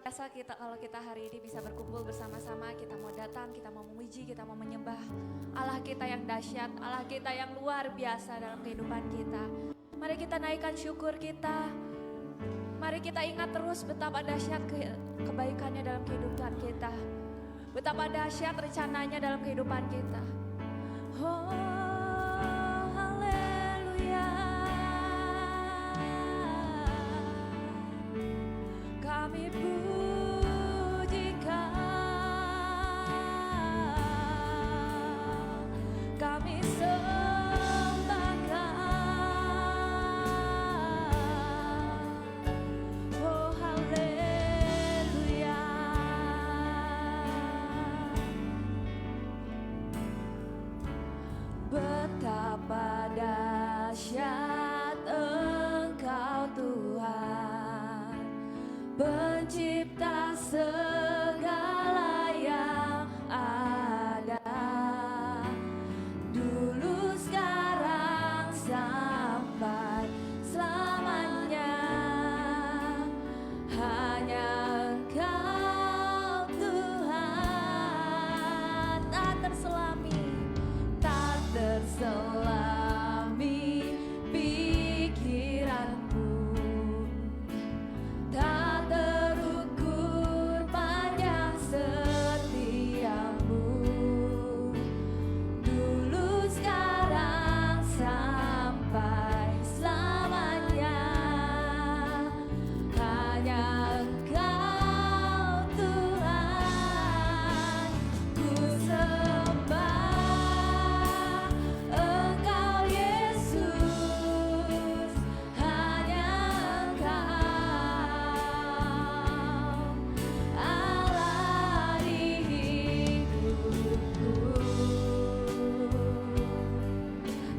Biasa kalau kita hari ini bisa berkumpul bersama-sama, kita mau datang, kita mau memuji, kita mau menyembah Allah kita yang dahsyat, Allah kita yang luar biasa dalam kehidupan kita. Mari kita naikkan syukur kita. Mari kita ingat terus betapa dahsyat kebaikannya dalam kehidupan kita. Betapa dahsyat rencananya dalam kehidupan kita. Oh, haleluya. Kami pujikan, kami sembahkan. Oh haleluya. Betapa dahsyat Engkau Tuhan, Pencipta segala yang ada, dulu, sekarang, sampai selamanya. Hanya Engkau Tuhan, tak terselami, tak terselami pikiranku. Tak terukur panjang setiamu, dulu, sekarang, sampai selamanya. Hanya Engkau Tuhan, ku sembah Engkau Yesus. Hanya Allah di hidupku,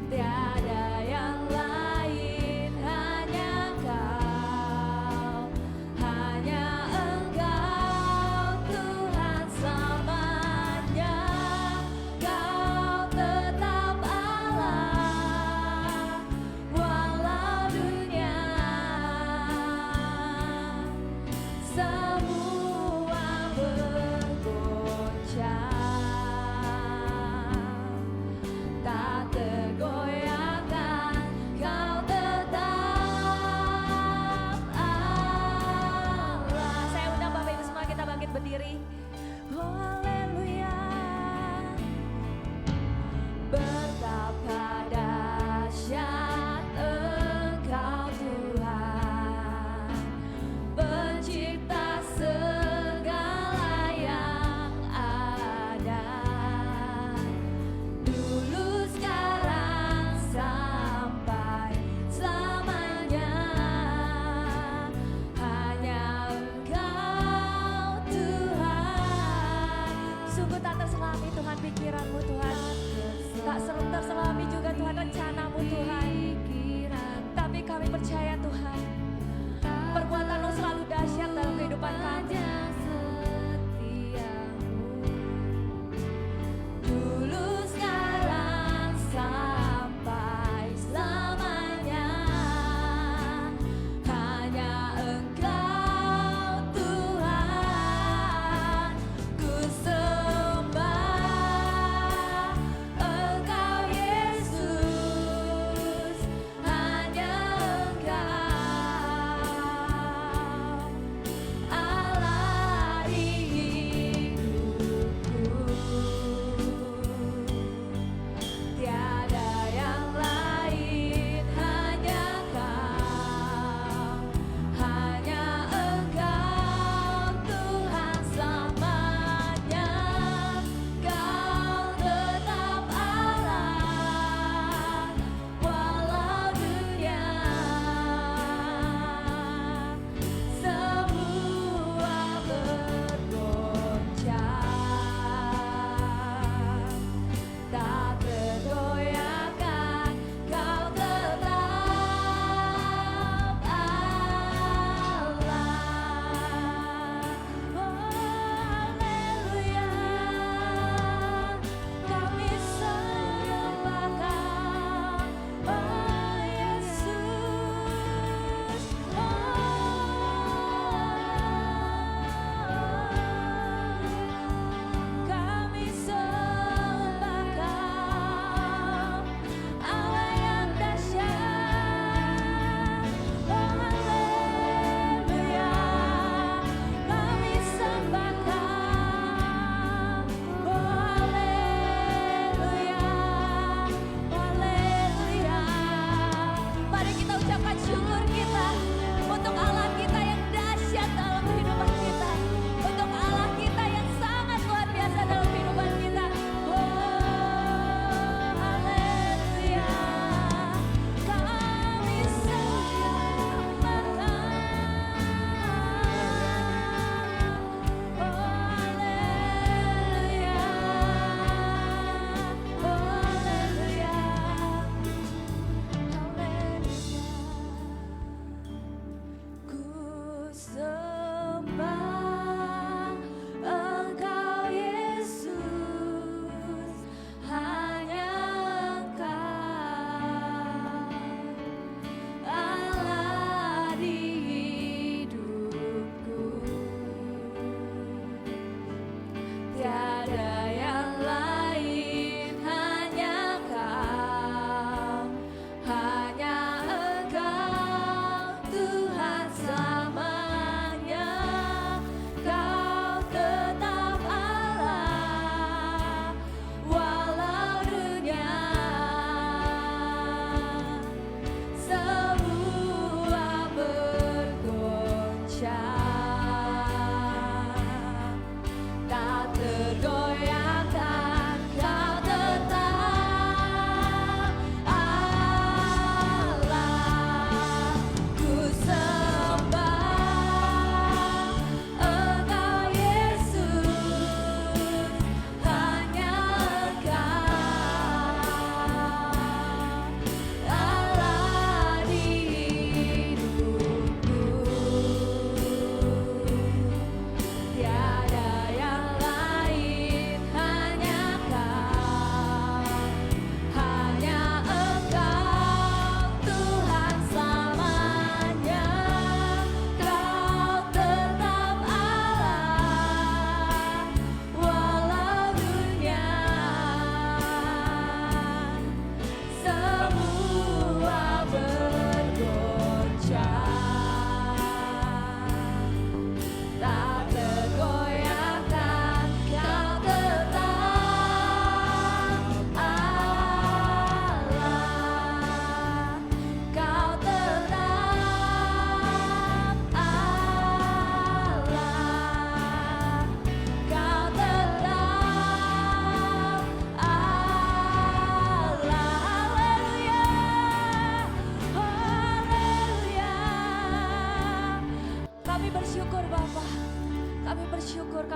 tiada yang lain, hanya Engkau, hanya Engkau Tuhan selamanya. Kau tetap Allah, walau dunia semua bergoncang, tak tergoyahkan. Kau tetap Allah. Saya undang Bapak Ibu semua, kita bangkit berdiri. Oh haleluya. Betapa dahsyat Engkau Tuhan, Pencipta segala yang ada, dulu, sekarang, sampai selamanya. Hanya Engkau Tuhan,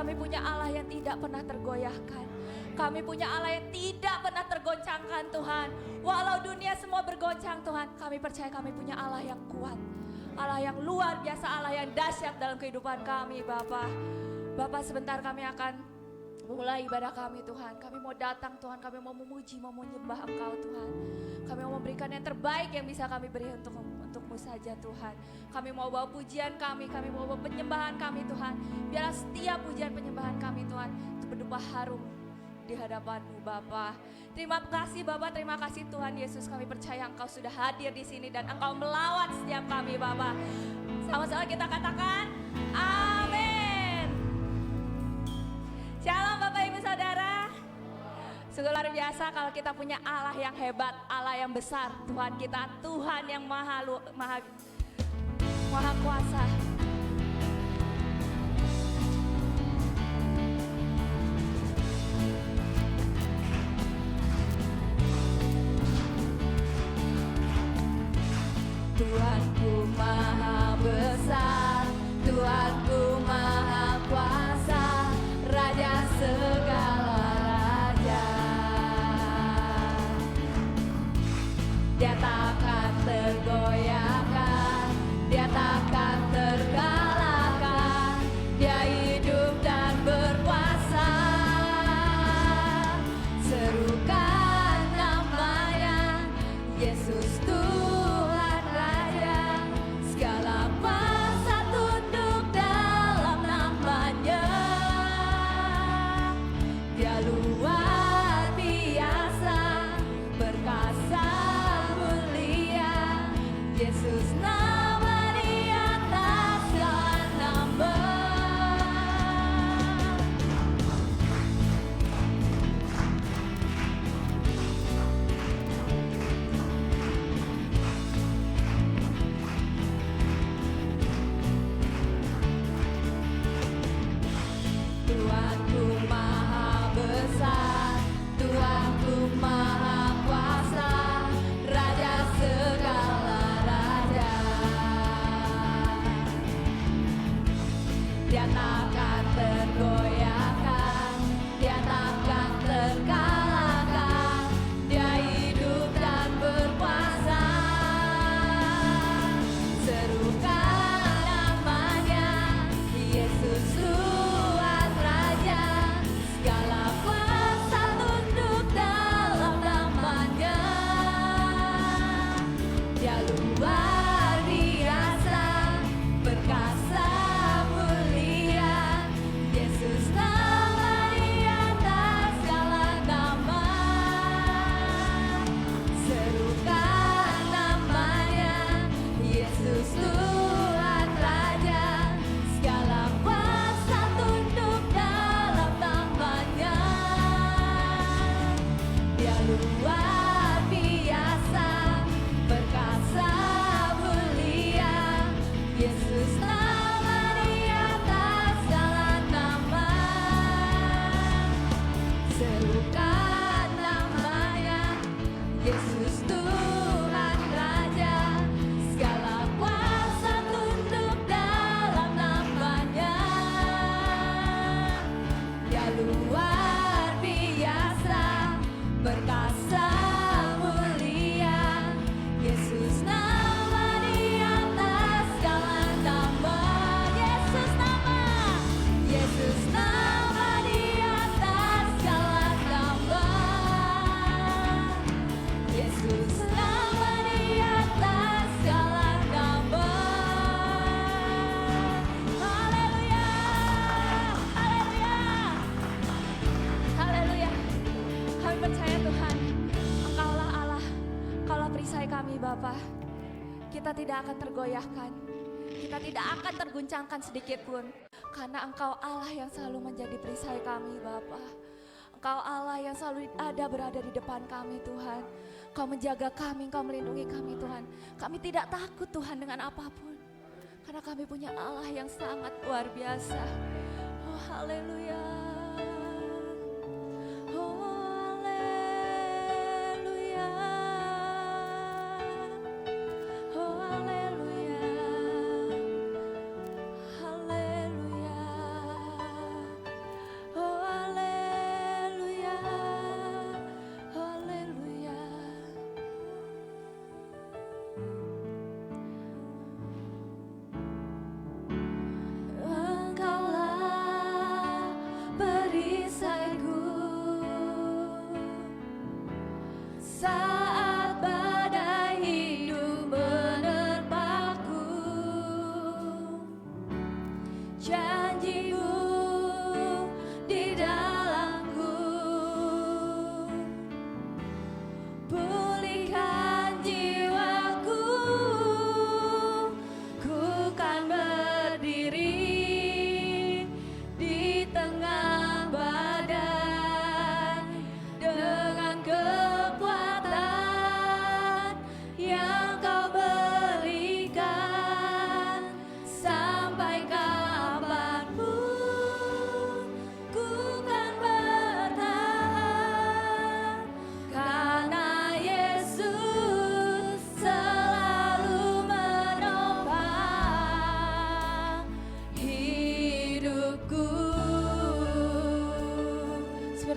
Kami punya Allah yang tidak pernah tergoyahkan. Kami punya Allah yang tidak pernah tergoncangkan Tuhan. Walau dunia semua bergoncang Tuhan, kami percaya kami punya Allah yang kuat. Allah yang luar biasa, Allah yang dahsyat dalam kehidupan kami Bapa. Bapa, sebentar kami akan mulai ibadah kami Tuhan. Kami mau datang Tuhan, kami mau memuji, mau menyembah Engkau Tuhan. Kami mau memberikan yang terbaik yang bisa kami beri untukmu saja Tuhan. Kami mau bawa pujian kami mau bawa penyembahan kami Tuhan. Biarlah setiap pujian penyembahan kami Tuhan itu berdupa harum di hadapan-Mu Bapa. Terima kasih Bapa, terima kasih Tuhan Yesus. Kami percaya Engkau sudah hadir di sini dan Engkau melawat setiap kami Bapa. Sama-sama kita katakan amin. Shalom Bapak Ibu Saudara. Sungguh luar biasa kalau kita punya Allah yang hebat, Allah yang besar. Tuhan kita, Tuhan yang maha kuasa. Tuhanku maha besar, Tuhanku maha kuasa, Raja segala raja. Dia takkan tergoyahkan, Dia takkan terkalahkan, Dia hidup dan berkuasa. Serukan namanya, Yesus Tuhan Raja. Segala kuasa tunduk dalam namanya. Dia luar biasa, perkasa mulia. Yesus nama di atas segala nama. Tuhanku maha besar, Tuhanku maha kuasa, Raja segala raja. Dia takkan tergoyahkan, Dia takkan terkalahkan, Dia hidup dan berkuasa. Serukan namanya, Yesus Tuhan Raja. Segala kuasa tunduk dalam namanya. Dia luar biasa, perkasa mulia. Yesus nama di atas segala nama. Serukan namanya, Yesus Tuhan Raja. Segala kuasa tunduk dalam namanya. Dia luar biasa, perkasa mulia. Yesus nama di atas segala nama. Serukan namanya, Yesus Tuhan Raja. Segala kuasa tunduk dalam namanya. Dia luar biasa, perkasa mulia. Yesus nama di atas segala nama. Yesus nama, Yesus nama di atas segala nama. Yesus nama di atas segala nama. Haleluya, haleluya, haleluya. Kami percaya Tuhan, Engkaulah Allah, Engkaulah perisai kami Bapa. Kita tidak akan tergoyahkan, kita tidak akan terguncangkan sedikit pun, karena Engkau Allah yang selalu menjadi perisai kami Bapa. Engkau Allah yang selalu berada di depan kami Tuhan. Engkau menjaga kami, Engkau melindungi kami Tuhan. Kami tidak takut Tuhan dengan apapun, karena kami punya Allah yang sangat luar biasa. Oh haleluya. Oh haleluya. Oh haleluya. Haleluya.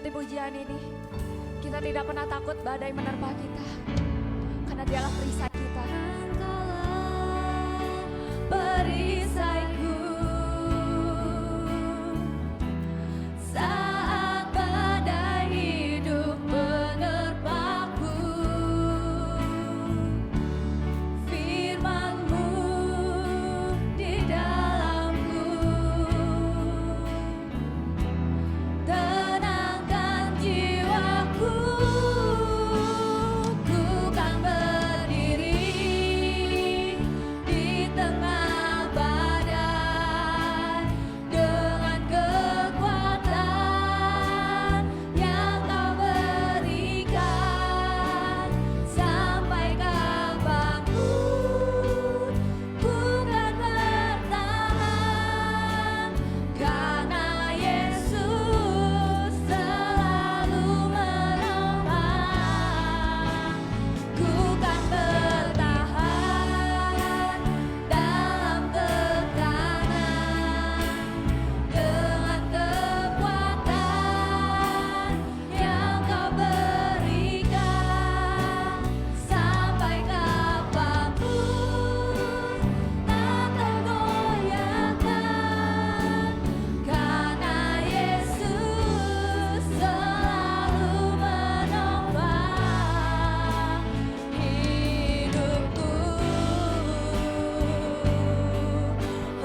mengikuti pujian ini. Kita tidak pernah takut badai menerpa kita, karena Dialah perisai kita. Engkaulah perisaiku saat badai hidup menerpaku. Firman-Mu di dalamku tenangkan jiwaku. Ku kan berdiri di tengah badai dengan kekuatan yang Kau berikan. Sampai kapanpun ku kan bertahan, karena Yesus selalu menopang. Ku kan bertahan dalam tekanan dengan kekuatan yang Kau berikan. Sampai kapanpun tak tergoyahkan, karena Yesus selalu menopang hidupku.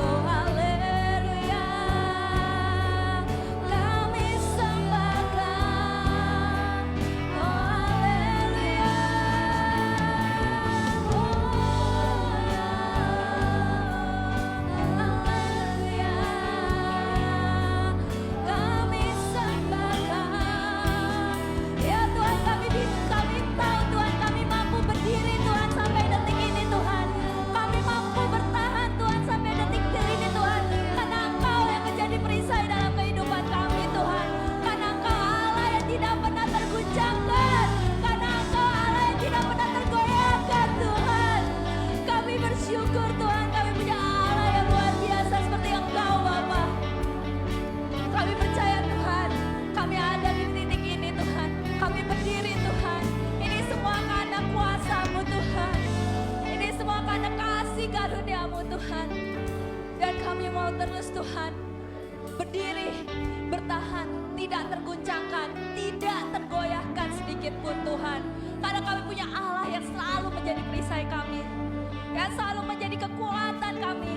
Oh haleluya, kami sembahkan. Oh haleluya, haleluya, kami sembahkan. Ya Tuhan, kami tahu Tuhan, kami mampu berdiri Tuhan sampai detik ini Tuhan. Kami mampu bertahan Tuhan sampai detik ini Tuhan, karena Engkau yang menjadi perisai dalam kehidupan kami Tuhan. Karena Engkau Allah yang tidak pernah terguncangkan, karena Engkau Allah yang tidak pernah tergoyahkan Tuhan. Kami bersyukur Tuhan, kami punya Allah yang luar biasa seperti Engkau Bapa. Kami percaya Tuhan, kami ada di titik ini Tuhan. Kami berdiri Tuhan, ini semua karena kuasa-Mu Tuhan. Ini semua karena kasih karunia-Mu Tuhan. Dan kami mau terus Tuhan berdiri, bertahan, tidak terguncangkan, tidak tergoyahkan sedikit pun Tuhan. Karena kami punya Allah yang selalu menjadi perisai kami, yang selalu menjadi kekuatan kami.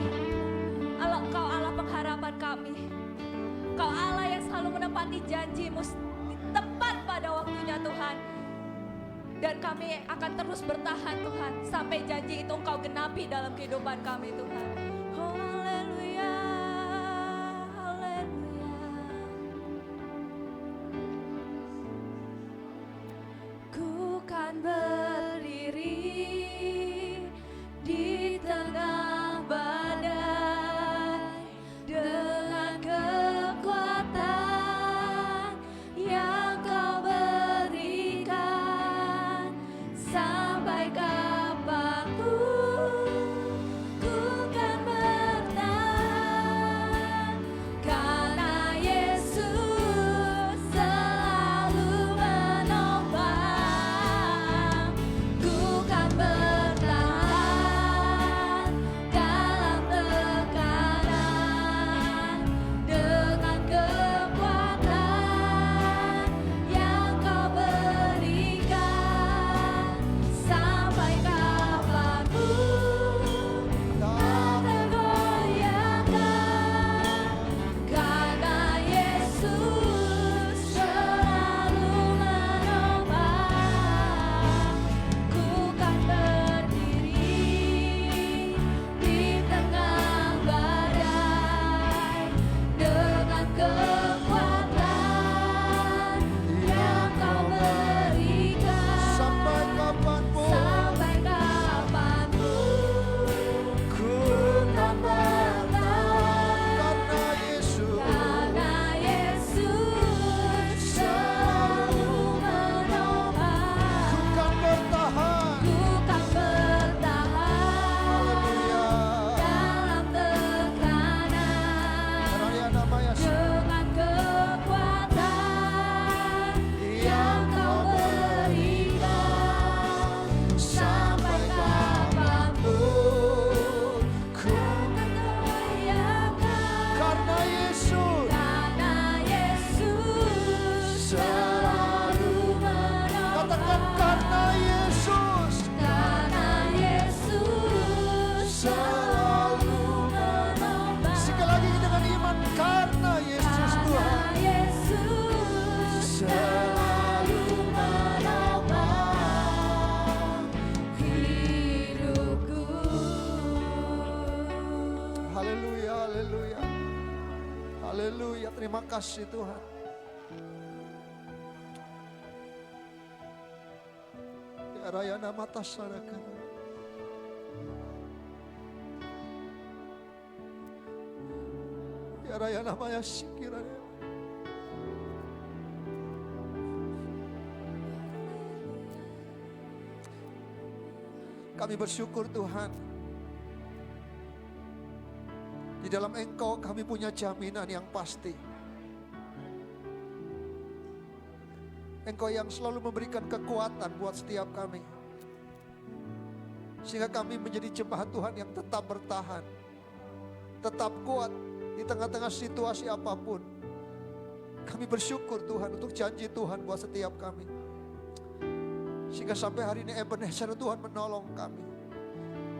Allah, Kau Allah pengharapan kami. Kau Allah yang selalu menepati janji-Mu tepat pada waktunya Tuhan. Dan kami akan terus bertahan Tuhan, sampai janji itu Engkau genapi dalam kehidupan kami Tuhan. Oh haleluya, haleluya. Ku kan berdiri di tengah badai dengan kekuatan yang Kau berikan. Sampai kapanpun ku kan kasih Tuhan. Ya raya nama tasarakan. Ya raya nama ya sikiranya. Kami bersyukur Tuhan. Di dalam Engkau kami punya jaminan yang pasti. Engkau yang selalu memberikan kekuatan buat setiap kami. Sehingga kami menjadi jemaat Tuhan yang tetap bertahan. Tetap kuat di tengah-tengah situasi apapun. Kami bersyukur Tuhan untuk janji Tuhan buat setiap kami. Sehingga sampai hari ini Ebenezer Tuhan menolong kami.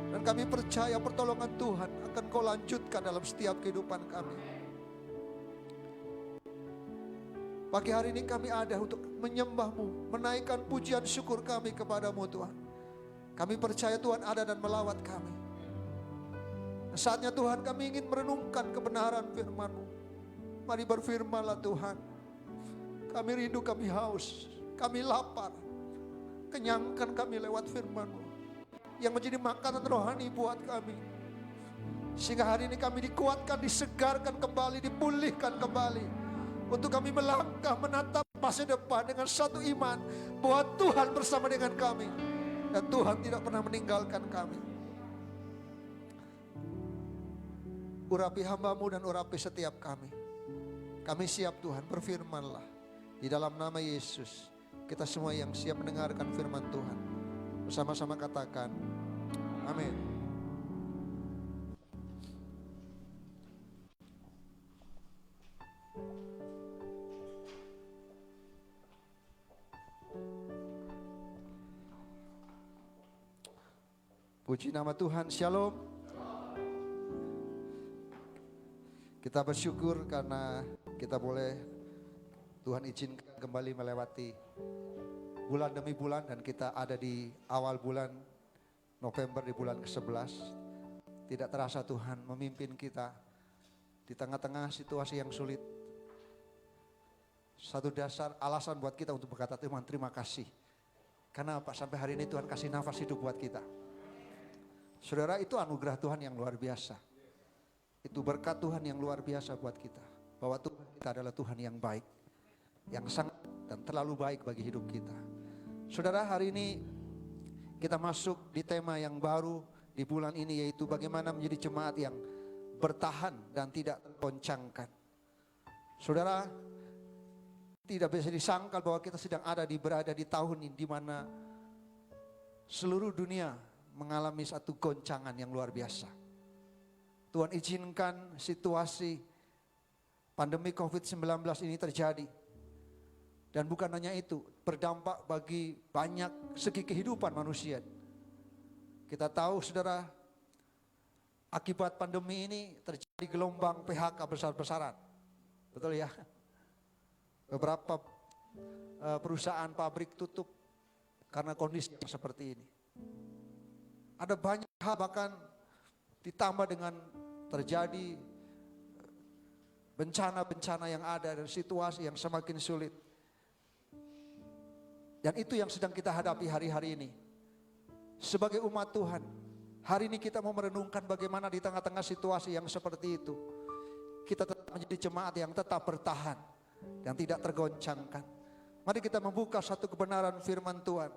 Dan kami percaya pertolongan Tuhan akan Kau lanjutkan dalam setiap kehidupan kami. Pagi hari ini kami ada untuk menyembah-Mu, menaikkan pujian syukur kami kepada-Mu Tuhan. Kami percaya Tuhan ada dan melawat kami. Saatnya Tuhan kami ingin merenungkan kebenaran firman-Mu. Mari berfirman-Lah Tuhan. Kami rindu, kami haus, kami lapar. Kenyangkan kami lewat firman-Mu yang menjadi makanan rohani buat kami. Sehingga hari ini kami dikuatkan, disegarkan kembali, dipulihkan kembali. Untuk kami melangkah menatap masa depan dengan satu iman bahwa Tuhan bersama dengan kami. Dan Tuhan tidak pernah meninggalkan kami. Urapi hamba-Mu dan urapi setiap kami. Kami siap Tuhan, berfirman-Lah. Di dalam nama Yesus, kita semua yang siap mendengarkan firman Tuhan, bersama-sama katakan, amin. Puji nama Tuhan, shalom. Kita bersyukur karena kita boleh Tuhan izinkan kembali melewati bulan demi bulan, dan kita ada di awal bulan November, di bulan ke-11. Tidak terasa Tuhan memimpin kita di tengah-tengah situasi yang sulit. Satu dasar alasan buat kita untuk berkata Tuhan terima kasih. Karena apa? Sampai hari ini Tuhan kasih nafas hidup buat kita. Saudara, itu anugerah Tuhan yang luar biasa. Itu berkat Tuhan yang luar biasa buat kita. Bahwa Tuhan kita adalah Tuhan yang baik, yang sangat dan terlalu baik bagi hidup kita. Saudara, hari ini kita masuk di tema yang baru di bulan ini, yaitu bagaimana menjadi jemaat yang bertahan dan tidak tergoncangkan. Saudara, tidak bisa disangkal bahwa kita sedang berada di tahun ini di mana seluruh dunia mengalami satu goncangan yang luar biasa. Tuhan izinkan situasi pandemi COVID-19 ini terjadi. Dan bukan hanya itu, berdampak bagi banyak segi kehidupan manusia. Kita tahu saudara, akibat pandemi ini terjadi gelombang PHK besar-besaran. Betul ya? Beberapa perusahaan pabrik tutup karena kondisi yang seperti ini. Ada banyak hal, bahkan ditambah dengan terjadi bencana-bencana yang ada dan situasi yang semakin sulit. Dan itu yang sedang kita hadapi hari-hari ini. Sebagai umat Tuhan, hari ini kita mau merenungkan bagaimana di tengah-tengah situasi yang seperti itu, kita tetap menjadi jemaat yang tetap bertahan, yang tidak tergoncangkan. Mari kita membuka satu kebenaran firman Tuhan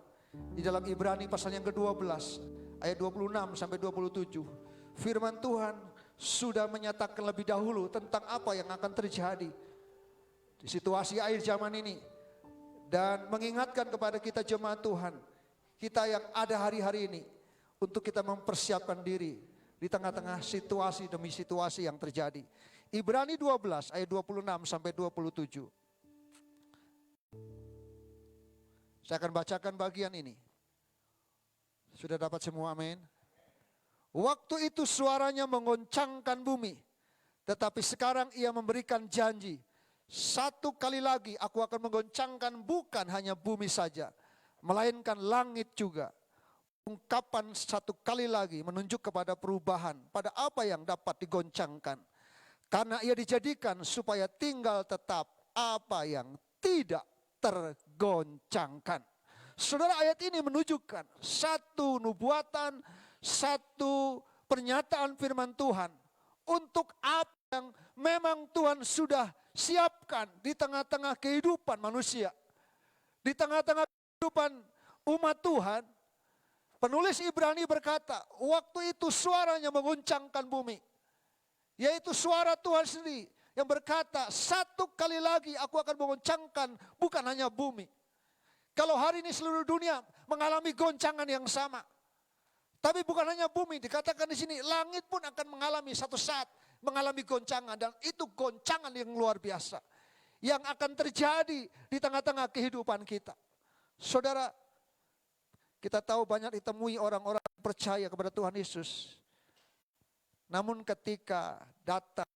di dalam Ibrani pasal yang ke-12 ayat 26 sampai 27. Firman Tuhan sudah menyatakan lebih dahulu tentang apa yang akan terjadi di situasi akhir zaman ini, dan mengingatkan kepada kita jemaat Tuhan, kita yang ada hari-hari ini, untuk kita mempersiapkan diri di tengah-tengah situasi demi situasi yang terjadi. Ibrani 12 ayat 26 sampai 27. Saya akan bacakan bagian ini. Sudah dapat semua, amin. Waktu itu suaranya mengoncangkan bumi, tetapi sekarang ia memberikan janji. Satu kali lagi aku akan menggoncangkan bukan hanya bumi saja, melainkan langit juga. Ungkapan satu kali lagi menunjuk kepada perubahan pada apa yang dapat digoncangkan. Karena ia dijadikan supaya tinggal tetap apa yang tidak tergoncangkan. Saudara, ayat ini menunjukkan satu nubuatan, satu pernyataan firman Tuhan untuk apa yang memang Tuhan sudah siapkan di tengah-tengah kehidupan manusia. Di tengah-tengah kehidupan umat Tuhan, penulis Ibrani berkata, waktu itu suaranya menguncangkan bumi. Yaitu suara Tuhan sendiri yang berkata, satu kali lagi aku akan mengoncangkan bukan hanya bumi. Kalau hari ini seluruh dunia mengalami goncangan yang sama. Tapi bukan hanya bumi, dikatakan di sini langit pun akan mengalami satu saat mengalami goncangan, dan itu goncangan yang luar biasa yang akan terjadi di tengah-tengah kehidupan kita. Saudara, kita tahu banyak ditemui orang-orang percaya kepada Tuhan Yesus. Namun ketika datang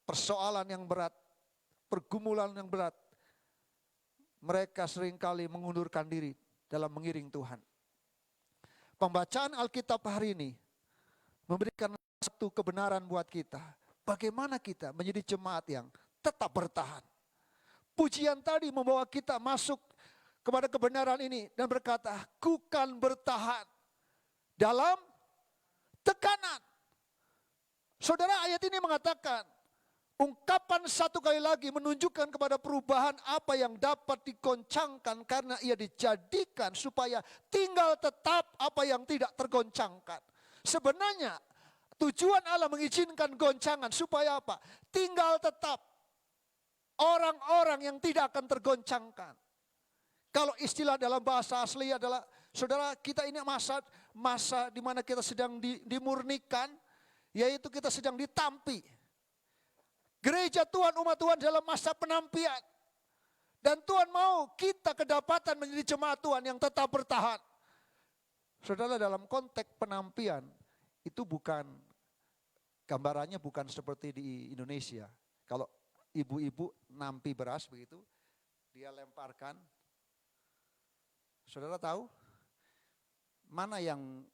persoalan yang berat, pergumulan yang berat, mereka seringkali mengundurkan diri dalam mengiring Tuhan. Pembacaan Alkitab hari ini memberikan satu kebenaran buat kita. Bagaimana kita menjadi jemaat yang tetap bertahan. Pujian tadi membawa kita masuk kepada kebenaran ini dan berkata, ku kan bertahan dalam tekanan. Saudara, ayat ini mengatakan, ungkapan satu kali lagi menunjukkan kepada perubahan apa yang dapat digoncangkan karena ia dijadikan supaya tinggal tetap apa yang tidak tergoncangkan. Sebenarnya tujuan Allah mengizinkan goncangan supaya apa? Tinggal tetap orang-orang yang tidak akan tergoncangkan. Kalau istilah dalam bahasa asli adalah, saudara, kita ini masa di mana kita sedang dimurnikan, yaitu kita sedang ditampi. Gereja Tuhan, umat Tuhan dalam masa penampian. Dan Tuhan mau kita kedapatan menjadi jemaat Tuhan yang tetap bertahan. Saudara, dalam konteks penampian, itu bukan, gambarannya bukan seperti di Indonesia. Kalau ibu-ibu nampi beras begitu, dia lemparkan. Saudara tahu, mana yang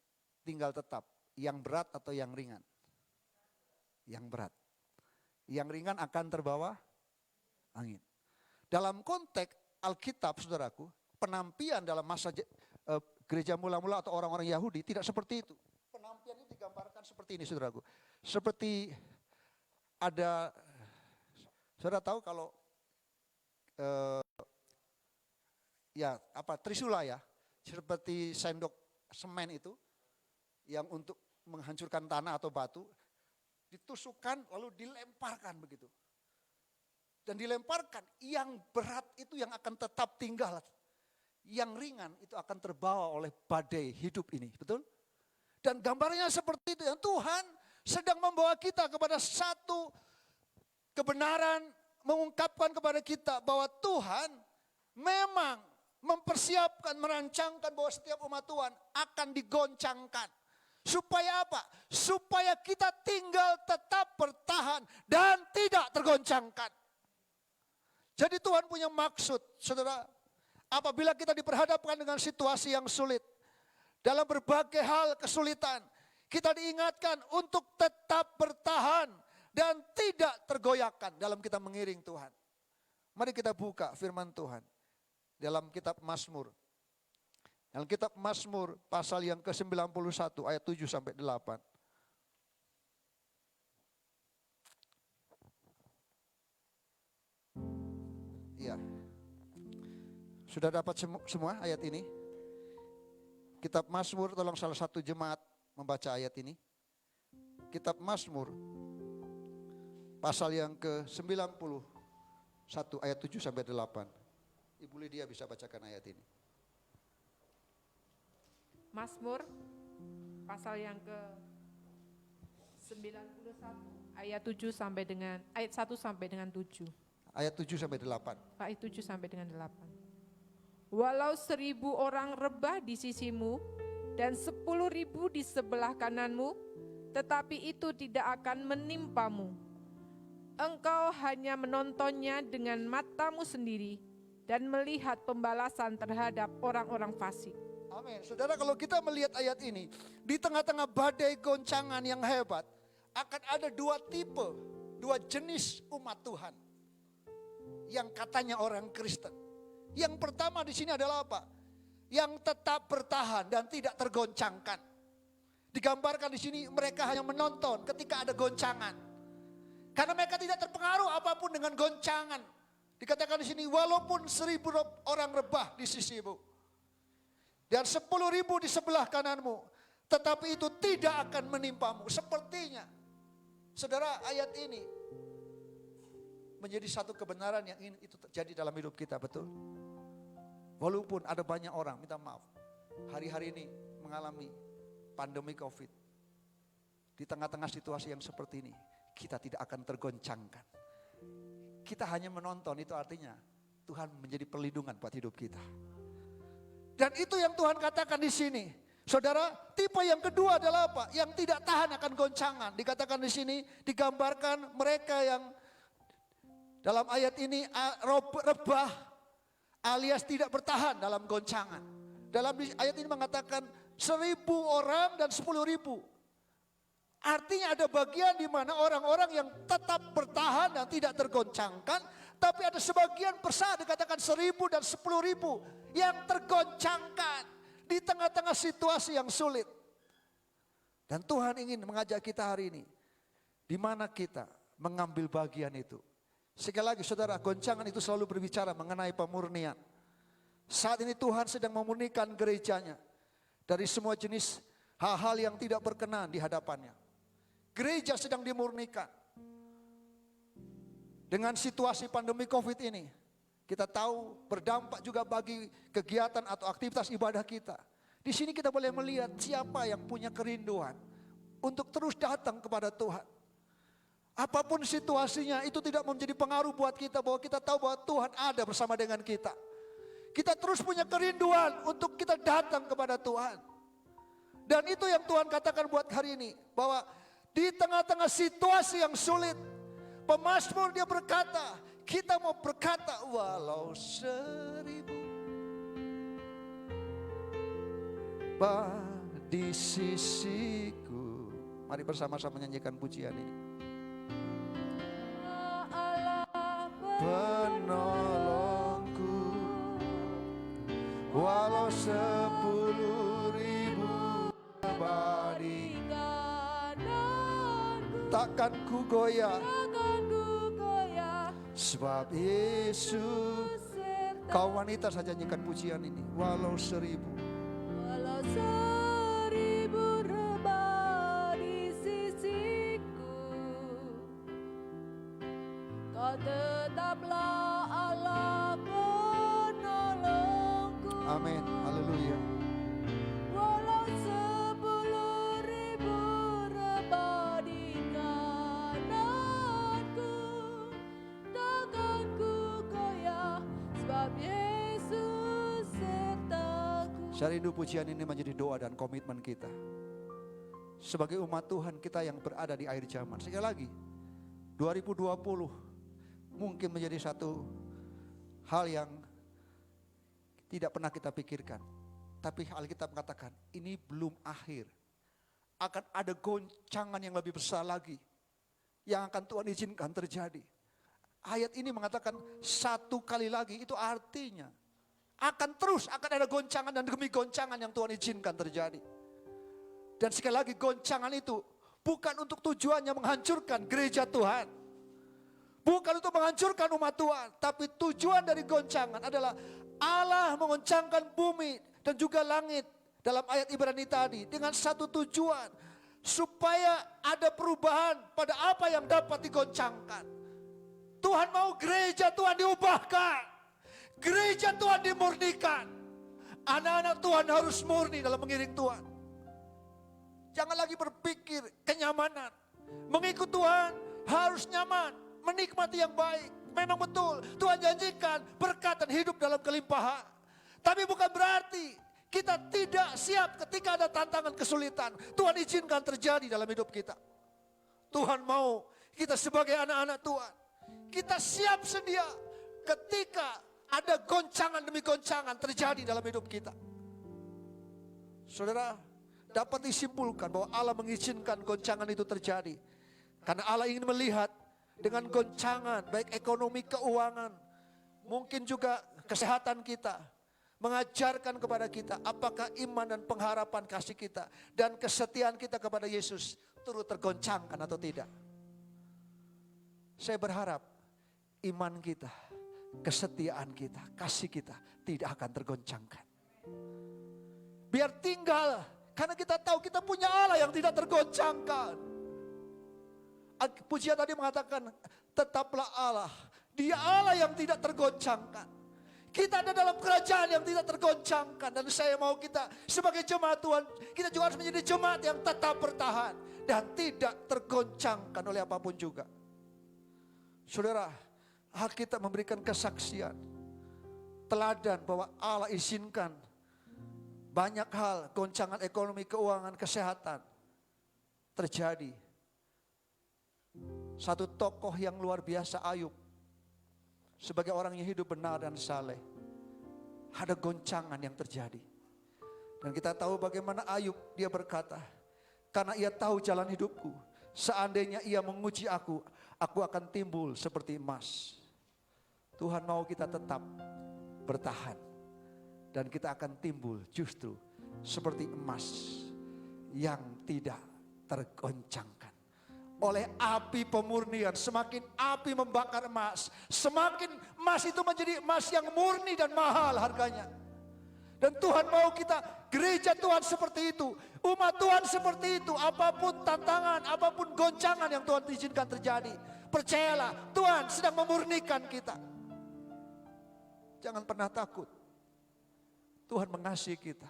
tinggal tetap? Yang berat atau yang ringan? Yang berat. Yang ringan akan terbawa angin. Dalam konteks Alkitab, saudaraku, penampian dalam masa gereja mula-mula atau orang-orang Yahudi tidak seperti itu. Penampian ini digambarkan seperti ini, saudaraku. Seperti ada, saudara tahu kalau trisula ya, seperti sendok semen itu yang untuk menghancurkan tanah atau batu, ditusukkan lalu dilemparkan begitu. Dan dilemparkan, yang berat itu yang akan tetap tinggal. Yang ringan itu akan terbawa oleh badai hidup ini, betul? Dan gambarnya seperti itu, yang Tuhan sedang membawa kita kepada satu kebenaran, mengungkapkan kepada kita bahwa Tuhan memang mempersiapkan, merancangkan bahwa setiap umat Tuhan akan digoncangkan. Supaya apa? Supaya kita tinggal tetap bertahan dan tidak tergoncangkan. Jadi Tuhan punya maksud, saudara. Apabila kita diperhadapkan dengan situasi yang sulit, dalam berbagai hal kesulitan, kita diingatkan untuk tetap bertahan dan tidak tergoyahkan dalam kita mengiring Tuhan. Mari kita buka firman Tuhan dalam kitab Mazmur. Dalam kitab Mazmur pasal yang ke-91 ayat 7 sampai 8. Ya. Sudah dapat semua ayat ini? Kitab Mazmur, tolong salah satu jemaat membaca ayat ini. Kitab Mazmur pasal yang ke-91 ayat 7 sampai 8. Ibu Lydia bisa bacakan ayat ini. Mazmur pasal yang ke-91 ayat 7 sampai dengan ayat 1 sampai dengan 7. Ayat 7 sampai 8. Ayat 7 sampai dengan 8. Walau 1.000 orang rebah di sisimu dan 10.000 di sebelah kananmu, tetapi itu tidak akan menimpamu. Engkau hanya menontonnya dengan matamu sendiri dan melihat pembalasan terhadap orang-orang fasik. Amin. Saudara, kalau kita melihat ayat ini, di tengah-tengah badai goncangan yang hebat, akan ada dua dua jenis umat Tuhan yang katanya orang Kristen. Yang pertama di sini adalah apa? Yang tetap bertahan dan tidak tergoncangkan. Digambarkan di sini mereka hanya menonton ketika ada goncangan. Karena mereka tidak terpengaruh apapun dengan goncangan. Dikatakan di sini walaupun 1.000 orang rebah di sisimu dan 10.000 di sebelah kananmu, tetapi itu tidak akan menimpamu. Sepertinya, saudara, ayat ini menjadi satu kebenaran yang ingin itu terjadi dalam hidup kita, betul? Walaupun ada banyak orang, minta maaf, hari-hari ini mengalami pandemi COVID. Di tengah-tengah situasi yang seperti ini, kita tidak akan tergoncangkan. Kita hanya menonton, itu artinya Tuhan menjadi perlindungan buat hidup kita. Dan itu yang Tuhan katakan di sini. Saudara, tipe yang kedua adalah apa? Yang tidak tahan akan goncangan. Dikatakan di sini, digambarkan mereka yang dalam ayat ini rebah alias tidak bertahan dalam goncangan. Dalam ayat ini mengatakan 1.000 orang dan 10.000. Artinya ada bagian di mana orang-orang yang tetap bertahan dan tidak tergoncangkan. Tapi ada sebagian besar dikatakan 1.000 dan 10.000 yang tergoncangkan di tengah-tengah situasi yang sulit. Dan Tuhan ingin mengajak kita hari ini. Di mana kita mengambil bagian itu. Sekali lagi saudara, goncangan itu selalu berbicara mengenai pemurnian. Saat ini Tuhan sedang memurnikan gerejanya dari semua jenis hal-hal yang tidak berkenan di hadapannya. Gereja sedang dimurnikan. Dengan situasi pandemi COVID ini, kita tahu berdampak juga bagi kegiatan atau aktivitas ibadah kita. Di sini kita boleh melihat siapa yang punya kerinduan untuk terus datang kepada Tuhan. Apapun situasinya itu tidak menjadi pengaruh buat kita, bahwa kita tahu bahwa Tuhan ada bersama dengan kita. Kita terus punya kerinduan untuk kita datang kepada Tuhan. Dan itu yang Tuhan katakan buat hari ini, bahwa di tengah-tengah situasi yang sulit, pemazmur dia berkata, kita mau berkata walau 1.000 di sisiku. Mari bersama-sama menyanyikan pujian ini. Penolongku, walau 10.000 abadi, takkan ku goyah, sebab Yesus. Kau wanita saja nyanyikan pujian ini. Walau 1.000 rebah di sisiku, Kau tetaplah Allah penolongku. Amin, haleluya. Walau 10.000 rebah di kananku, takkan ku goyah, sebab Yesus sertaku. Saya rindu pujian ini menjadi doa dan komitmen kita. Sebagai umat Tuhan kita yang berada di akhir zaman. Sekali lagi, 2020 mungkin menjadi satu hal yang tidak pernah kita pikirkan. Tapi Alkitab mengatakan ini belum akhir. Akan ada goncangan yang lebih besar lagi yang akan Tuhan izinkan terjadi. Ayat ini mengatakan satu kali lagi, itu artinya akan ada goncangan dan demi goncangan yang Tuhan izinkan terjadi. Dan sekali lagi, goncangan itu bukan untuk tujuannya menghancurkan gereja Tuhan. Bukan untuk menghancurkan umat Tuhan. Tapi tujuan dari goncangan adalah Allah mengoncangkan bumi dan juga langit. Dalam ayat Ibrani tadi. Dengan satu tujuan. Supaya ada perubahan pada apa yang dapat digoncangkan. Tuhan mau gereja Tuhan diubahkan. Gereja Tuhan dimurnikan. Anak-anak Tuhan harus murni dalam mengiring Tuhan. Jangan lagi berpikir kenyamanan. Mengikut Tuhan harus nyaman. Menikmati yang baik. Memang betul Tuhan janjikan berkat dan hidup dalam kelimpahan. Tapi bukan berarti kita tidak siap ketika ada tantangan kesulitan. Tuhan izinkan terjadi dalam hidup kita. Tuhan mau kita sebagai anak-anak Tuhan, kita siap sedia ketika ada goncangan demi goncangan terjadi dalam hidup kita. Saudara, dapat disimpulkan bahwa Allah mengizinkan goncangan itu terjadi. Karena Allah ingin melihat dengan goncangan, baik ekonomi, keuangan, mungkin juga kesehatan kita, mengajarkan kepada kita apakah iman dan pengharapan kasih kita dan kesetiaan kita kepada Yesus turut tergoncangkan atau tidak. Saya berharap iman kita, kesetiaan kita, kasih kita tidak akan tergoncangkan. Biar tinggal, karena kita tahu kita punya Allah yang tidak tergoncangkan. Pujian tadi mengatakan, tetaplah Allah. Dia Allah yang tidak tergoncangkan. Kita ada dalam kerajaan yang tidak tergoncangkan. Dan saya mau kita sebagai jemaat Tuhan, kita juga harus menjadi jemaat yang tetap bertahan. Dan tidak tergoncangkan oleh apapun juga. Saudara, Alkitab memberikan kesaksian, teladan bahwa Allah izinkan banyak hal, goncangan ekonomi, keuangan, kesehatan terjadi. Satu tokoh yang luar biasa, Ayub, sebagai orang yang hidup benar dan saleh, ada goncangan yang terjadi. Dan kita tahu bagaimana Ayub, dia berkata, karena ia tahu jalan hidupku, seandainya ia menguji aku akan timbul seperti emas. Tuhan mau kita tetap bertahan, dan kita akan timbul justru seperti emas yang tidak tergoncangkan oleh api pemurnian. Semakin api membakar emas, semakin emas itu menjadi emas yang murni dan mahal harganya. Dan Tuhan mau kita, gereja Tuhan seperti itu, umat Tuhan seperti itu. Apapun tantangan, apapun goncangan yang Tuhan izinkan terjadi, percayalah Tuhan sedang memurnikan kita. Jangan pernah takut. Tuhan mengasihi kita,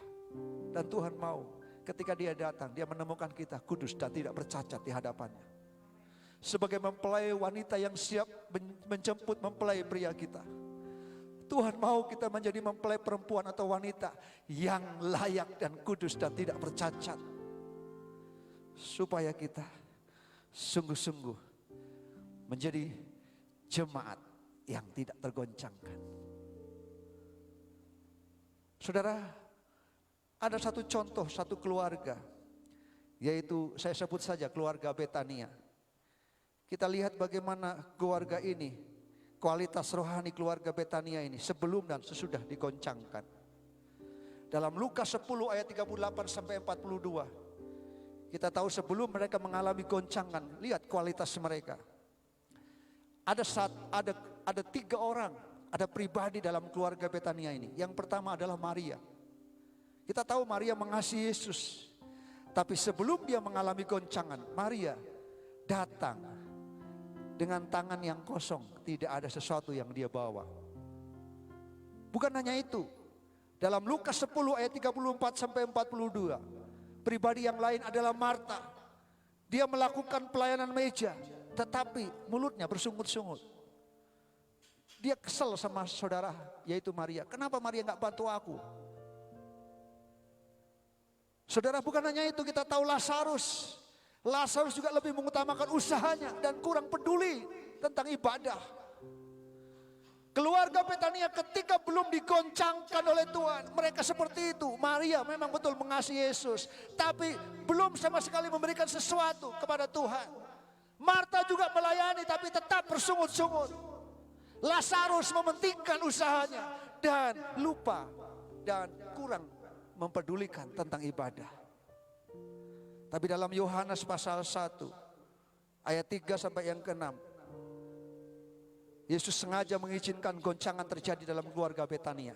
dan Tuhan mau ketika Dia datang, Dia menemukan kita kudus dan tidak bercacat di hadapannya. Sebagai mempelai wanita yang siap menjemput mempelai pria kita, Tuhan mau kita menjadi mempelai perempuan atau wanita yang layak dan kudus dan tidak bercacat. Supaya kita sungguh-sungguh menjadi jemaat yang tidak tergoncangkan. Saudara, ada satu contoh, satu keluarga, yaitu saya sebut saja keluarga Betania. Kita lihat bagaimana keluarga ini, kualitas rohani keluarga Betania ini sebelum dan sesudah digoncangkan. Dalam Lukas 10 ayat 38 sampai 42, kita tahu sebelum mereka mengalami goncangan, lihat kualitas mereka. Ada 3 orang, ada pribadi dalam keluarga Betania ini. Yang pertama adalah Maria. Kita tahu Maria mengasihi Yesus, tapi sebelum dia mengalami goncangan, Maria datang dengan tangan yang kosong, tidak ada sesuatu yang dia bawa. Bukan hanya itu, dalam Lukas 10 ayat 34 sampai 42, pribadi yang lain adalah Marta. Dia melakukan pelayanan meja, tetapi mulutnya bersungut-sungut. Dia kesel sama saudara, yaitu Maria. Kenapa Maria gak bantu aku? Saudara, bukan hanya itu, kita tahu Lazarus. Lazarus juga lebih mengutamakan usahanya dan kurang peduli tentang ibadah. Keluarga Betania ketika belum digoncangkan oleh Tuhan, mereka seperti itu. Maria memang betul mengasihi Yesus, tapi belum sama sekali memberikan sesuatu kepada Tuhan. Marta juga melayani tapi tetap bersungut-sungut. Lazarus mementingkan usahanya dan lupa dan kurang mempedulikan tentang ibadah. Tapi dalam Yohanes pasal 1 ayat 3 sampai yang ke-6, Yesus sengaja mengizinkan goncangan terjadi dalam keluarga Betania.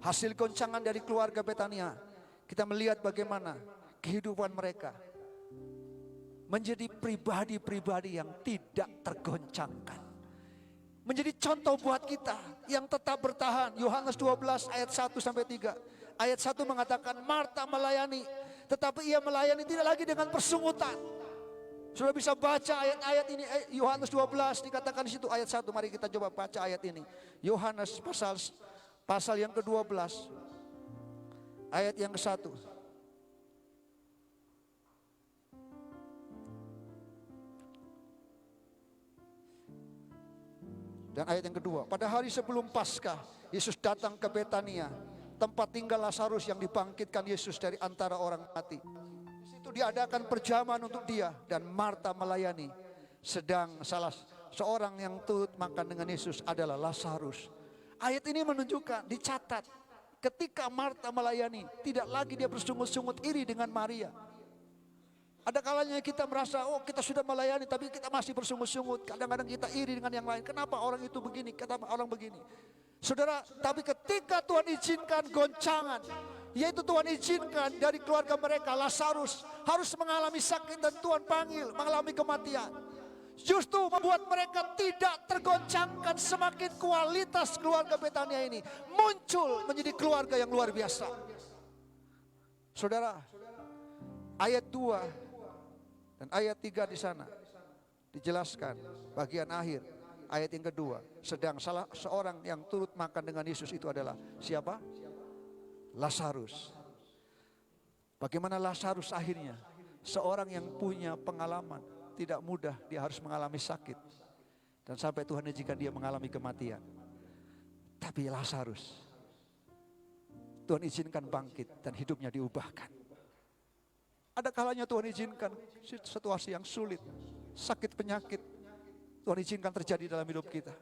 Hasil goncangan dari keluarga Betania, kita melihat bagaimana kehidupan mereka menjadi pribadi-pribadi yang tidak tergoncangkan. Menjadi contoh buat kita yang tetap bertahan. Yohanes 12 ayat 1 sampai 3. Ayat 1 mengatakan Marta melayani, tetapi ia melayani tidak lagi dengan persungutan. Sudah bisa baca ayat-ayat ini, Yohanes 12 dikatakan di situ ayat 1. Mari kita coba baca ayat ini. Yohanes pasal yang ke-12 ayat yang ke-1. Dan ayat yang kedua, pada hari sebelum Paskah, Yesus datang ke Betania, tempat tinggal Lazarus yang dibangkitkan Yesus dari antara orang mati. Di situ diadakan perjamuan untuk dia dan Marta melayani. sedang salah seorang yang turut makan dengan Yesus adalah Lazarus. Ayat ini menunjukkan, dicatat, ketika Marta melayani, tidak lagi dia bersungut-sungut iri dengan Maria. Ada kalanya kita merasa, oh kita sudah melayani tapi kita masih bersungut-sungut. Kadang-kadang kita iri dengan yang lain. Kenapa orang itu begini, kenapa orang begini. Saudara, tapi ketika Tuhan izinkan goncangan, yaitu Tuhan izinkan dari keluarga mereka, Lazarus harus mengalami sakit dan Tuhan panggil, mengalami kematian. Justru membuat mereka tidak tergoncangkan, semakin kualitas keluarga Betania ini muncul menjadi keluarga yang luar biasa. Saudara, ayat 2 dan ayat 3 di sana dijelaskan bagian akhir ayat yang kedua. Sedang salah seorang yang turut makan dengan Yesus itu adalah siapa? Lazarus. Bagaimana Lazarus akhirnya? Seorang yang punya pengalaman, tidak mudah dia harus mengalami sakit. Dan sampai Tuhan izinkan dia mengalami kematian. Tapi Lazarus, Tuhan izinkan bangkit dan hidupnya diubahkan. Ada kalanya Tuhan izinkan situasi yang sulit, sakit penyakit, Tuhan izinkan terjadi dalam hidup kita.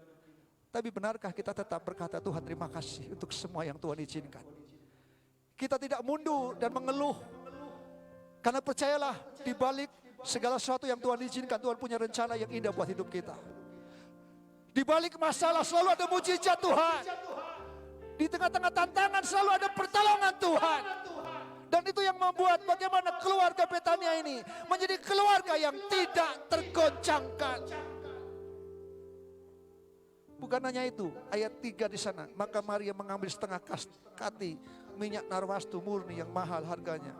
Tapi benarkah kita tetap berkata, Tuhan terima kasih untuk semua yang Tuhan izinkan. Kita tidak mundur dan mengeluh. Karena percayalah, di balik segala sesuatu yang Tuhan izinkan, Tuhan punya rencana yang indah buat hidup kita. Di balik masalah selalu ada mujizat Tuhan. Di tengah-tengah tantangan selalu ada pertolongan Tuhan. Dan itu yang membuat bagaimana keluarga Betania ini menjadi keluarga yang tidak tergoncangkan. Bukan hanya itu, ayat 3 di sana. Maka Maria mengambil setengah kati minyak narwastu murni yang mahal harganya.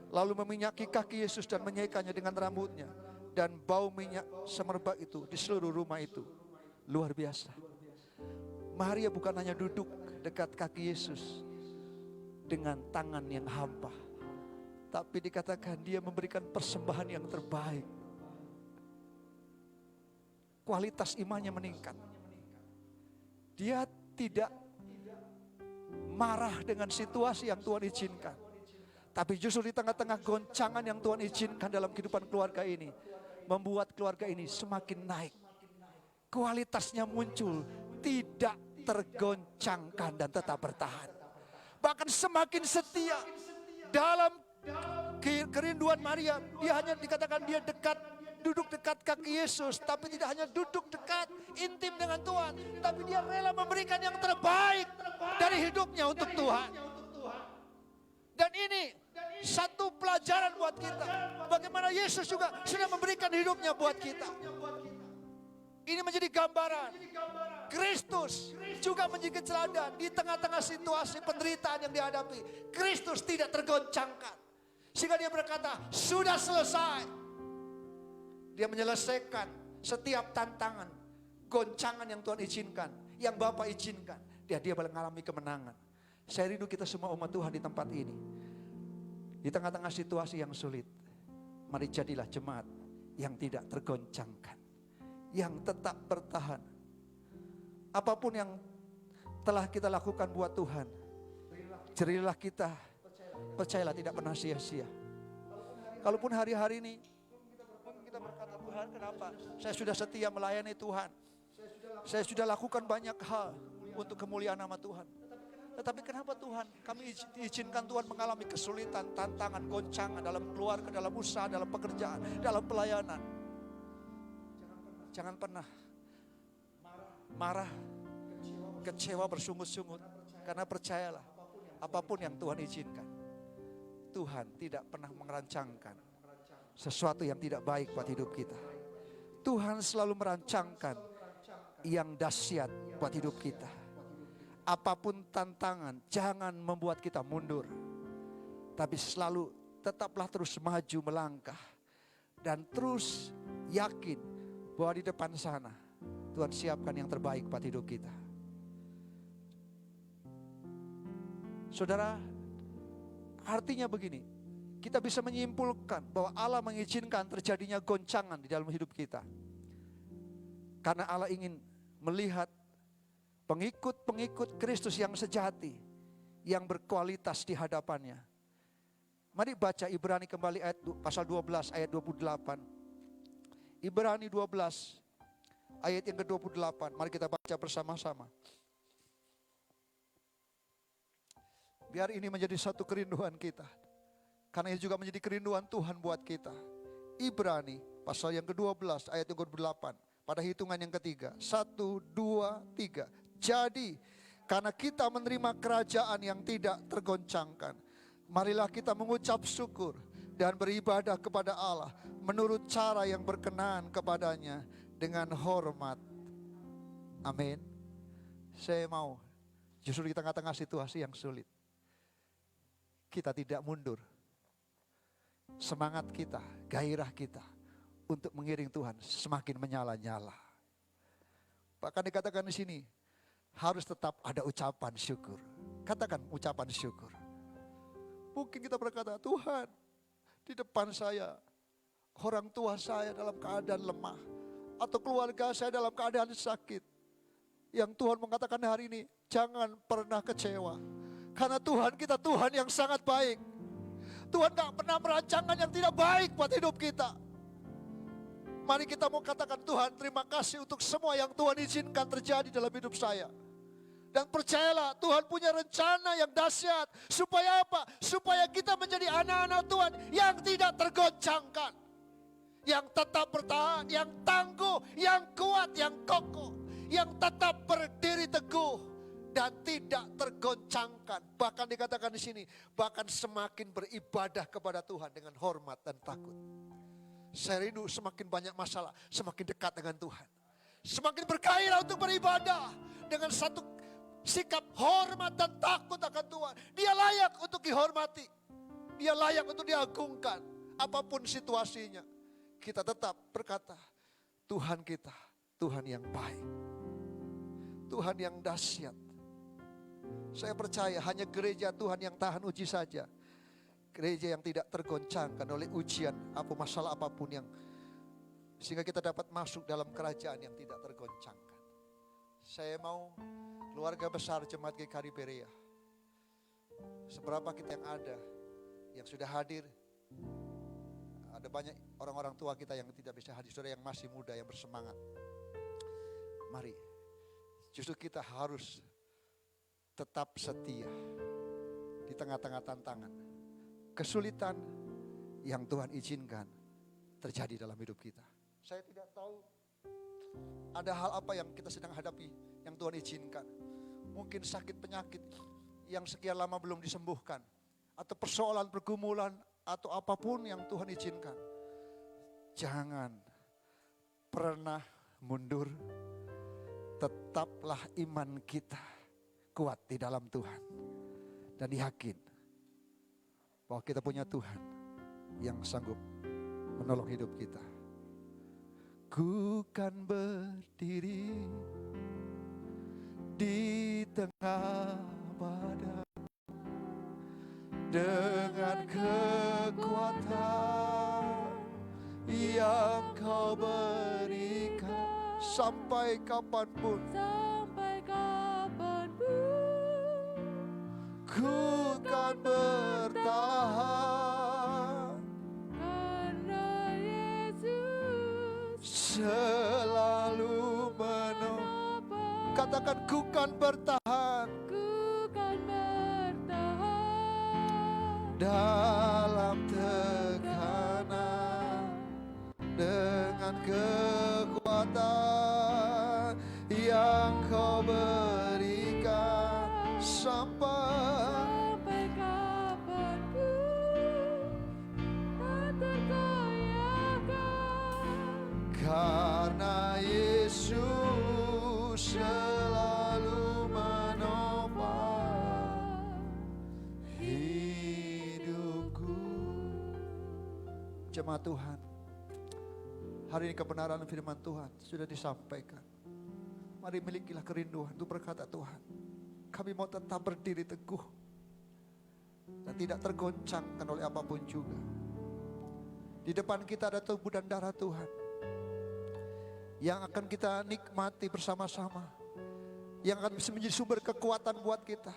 Lalu meminyaki kaki Yesus dan menyaikannya dengan rambutnya. Dan bau minyak semerbak itu di seluruh rumah itu. Luar biasa. Maria bukan hanya duduk dekat kaki Yesus dengan tangan yang hampa, tapi dikatakan dia memberikan persembahan yang terbaik. Kualitas imannya meningkat. Dia tidak marah dengan situasi yang Tuhan izinkan, tapi justru di tengah-tengah goncangan yang Tuhan izinkan dalam kehidupan keluarga ini, membuat keluarga ini semakin naik. Kualitasnya muncul, tidak tergoncangkan dan tetap bertahan. Bahkan semakin setia dalam kerinduan Maria. Dia hanya dikatakan dia dekat, duduk dekat kaki Yesus. Tapi tidak hanya duduk dekat, intim dengan Tuhan. Tapi dia rela memberikan yang terbaik dari hidupnya untuk Tuhan. Dan ini satu pelajaran buat kita. Bagaimana Yesus juga sudah memberikan hidupnya buat kita. Ini menjadi gambaran. Kristus juga menjadi teladan di tengah-tengah situasi penderitaan yang dihadapi. Kristus tidak tergoncangkan. Sehingga dia berkata, sudah selesai. Dia menyelesaikan setiap tantangan, goncangan yang Tuhan izinkan, yang Bapa izinkan. Dia mengalami kemenangan. Saya rindu kita semua umat Tuhan di tempat ini. Di tengah-tengah situasi yang sulit, mari jadilah jemaat yang tidak tergoncangkan, yang tetap bertahan. Apapun yang telah kita lakukan buat Tuhan, jerilah kita, percayalah tidak pernah sia-sia. Kalaupun hari-hari ini kita berkata, Tuhan kenapa? Saya sudah setia melayani Tuhan. Saya sudah lakukan banyak hal untuk kemuliaan nama Tuhan. Tetapi kenapa Tuhan, kami izinkan Tuhan mengalami kesulitan, tantangan, goncangan dalam keluarga, dalam usaha, dalam pekerjaan, dalam pelayanan. Jangan pernah marah, kecewa, bersungut-sungut. Karena percayalah, apapun yang Tuhan izinkan, Tuhan tidak pernah merancangkan sesuatu yang tidak baik buat hidup kita. Tuhan selalu merancangkan yang dahsyat buat hidup kita. Apapun tantangan, jangan membuat kita mundur. Tapi selalu tetaplah terus maju melangkah. Dan terus yakin bahwa di depan sana Tuhan siapkan yang terbaik buat hidup kita. Saudara, artinya begini, kita bisa menyimpulkan bahwa Allah mengizinkan terjadinya goncangan di dalam hidup kita. Karena Allah ingin melihat pengikut-pengikut Kristus yang sejati, yang berkualitas di hadapannya. Mari baca Ibrani kembali pasal 12 ayat 28. Ibrani 12 ayat yang ke-28. Mari kita baca bersama-sama. Biar ini menjadi satu kerinduan kita. Karena ini juga menjadi kerinduan Tuhan buat kita. Ibrani pasal yang ke-12 ayat yang ke-28. Pada hitungan yang ketiga. 1, 2, 3. Jadi karena kita menerima kerajaan yang tidak tergoncangkan, marilah kita mengucap syukur dan beribadah kepada Allah menurut cara yang berkenan kepadanya dengan hormat. Amin. Saya mau justru di tengah-tengah situasi yang sulit, kita tidak mundur. Semangat kita, gairah kita untuk mengiring Tuhan semakin menyala-nyala. Bahkan dikatakan di sini, harus tetap ada ucapan syukur. Katakan ucapan syukur. Mungkin kita berkata, Tuhan, di depan saya, orang tua saya dalam keadaan lemah, atau keluarga saya dalam keadaan sakit. Yang Tuhan mengatakan hari ini, jangan pernah kecewa. Karena Tuhan kita Tuhan yang sangat baik. Tuhan gak pernah merancangkan yang tidak baik buat hidup kita. Mari kita mau katakan, Tuhan terima kasih untuk semua yang Tuhan izinkan terjadi dalam hidup saya. Dan percayalah Tuhan punya rencana yang dahsyat. Supaya apa? Supaya kita menjadi anak-anak Tuhan yang tidak tergoncangkan. Yang tetap bertahan, yang tangguh, yang kuat, yang kokoh. Yang tetap berdiri teguh dan tidak tergoncangkan. Bahkan dikatakan di sini, bahkan semakin beribadah kepada Tuhan dengan hormat dan takut. Saya rindu semakin banyak masalah, semakin dekat dengan Tuhan. Semakin bergairah untuk beribadah dengan satu sikap hormat dan takut akan Tuhan. Dia layak untuk dihormati. Dia layak untuk diagungkan. Apapun situasinya, kita tetap berkata, Tuhan kita, Tuhan yang baik. Tuhan yang dahsyat. Saya percaya hanya gereja Tuhan yang tahan uji saja. Gereja yang tidak tergoncangkan oleh ujian, apa masalah apapun yang, sehingga kita dapat masuk dalam kerajaan yang tidak tergoncangkan. Saya mau keluarga besar Jemaat GKI Berea, seberapa kita yang ada, yang sudah hadir, ada banyak orang-orang tua kita yang tidak bisa hadir, saudara yang masih muda, yang bersemangat. Mari, justru kita harus tetap setia di tengah-tengah tantangan, kesulitan yang Tuhan izinkan terjadi dalam hidup kita. Saya tidak tahu ada hal apa yang kita sedang hadapi yang Tuhan izinkan. Mungkin sakit penyakit yang sekian lama belum disembuhkan, atau persoalan pergumulan, atau apapun yang Tuhan izinkan. Jangan pernah mundur. Tetaplah iman kita kuat di dalam Tuhan. Dan yakin bahwa kita punya Tuhan yang sanggup menolong hidup kita. Ku kan berdiri di tengah badai dengan kekuatan yang Kau berikan sampai kapanpun. Sampai kapanpun Ku kan bertahan karena Yesus selalu menolong. Katakan ku kan bertahan ku kan bertahan dalam tekanan dengan kekuatan yang Kau berikan sampai kapanpun tak tergoyahkan karena Yesus selalu menopang hidupku. Jemaat Tuhan, hari ini kebenaran firman Tuhan sudah disampaikan. Mari milikilah kerinduan untuk berkata, Tuhan, kami mau tetap berdiri teguh dan tidak tergoncangkan oleh apapun juga. Di depan kita ada tubuh dan darah Tuhan yang akan kita nikmati bersama-sama, yang akan menjadi sumber kekuatan buat kita,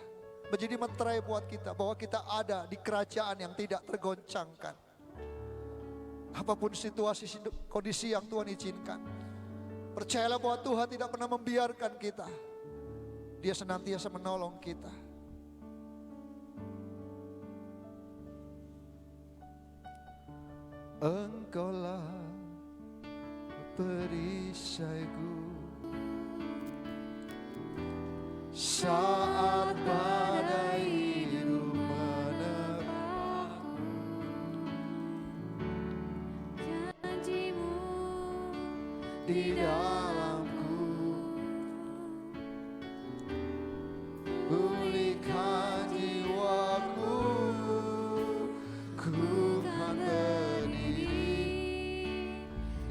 menjadi meterai buat kita, bahwa kita ada di kerajaan yang tidak tergoncangkan. Apapun situasi, kondisi yang Tuhan izinkan, percayalah bahwa Tuhan tidak pernah membiarkan kita. Dia senantiasa menolong kita. Engkaulah perisaiku saat badai hidup menerpaku. Janjimu Di dalamku, pulihkan jiwaku, ku kan berdiri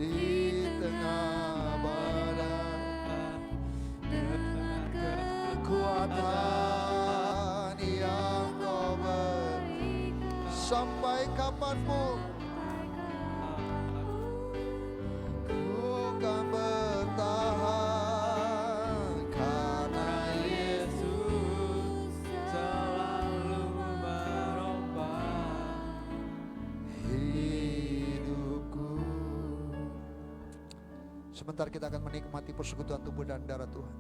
di tengah badai dengan kekuatan yang Kau beri. Sampai kapanpun ku kan bertahan, karena Yesus selalu merompah hidupku. Sebentar kita akan menikmati persekutuan tubuh dan darah Tuhan.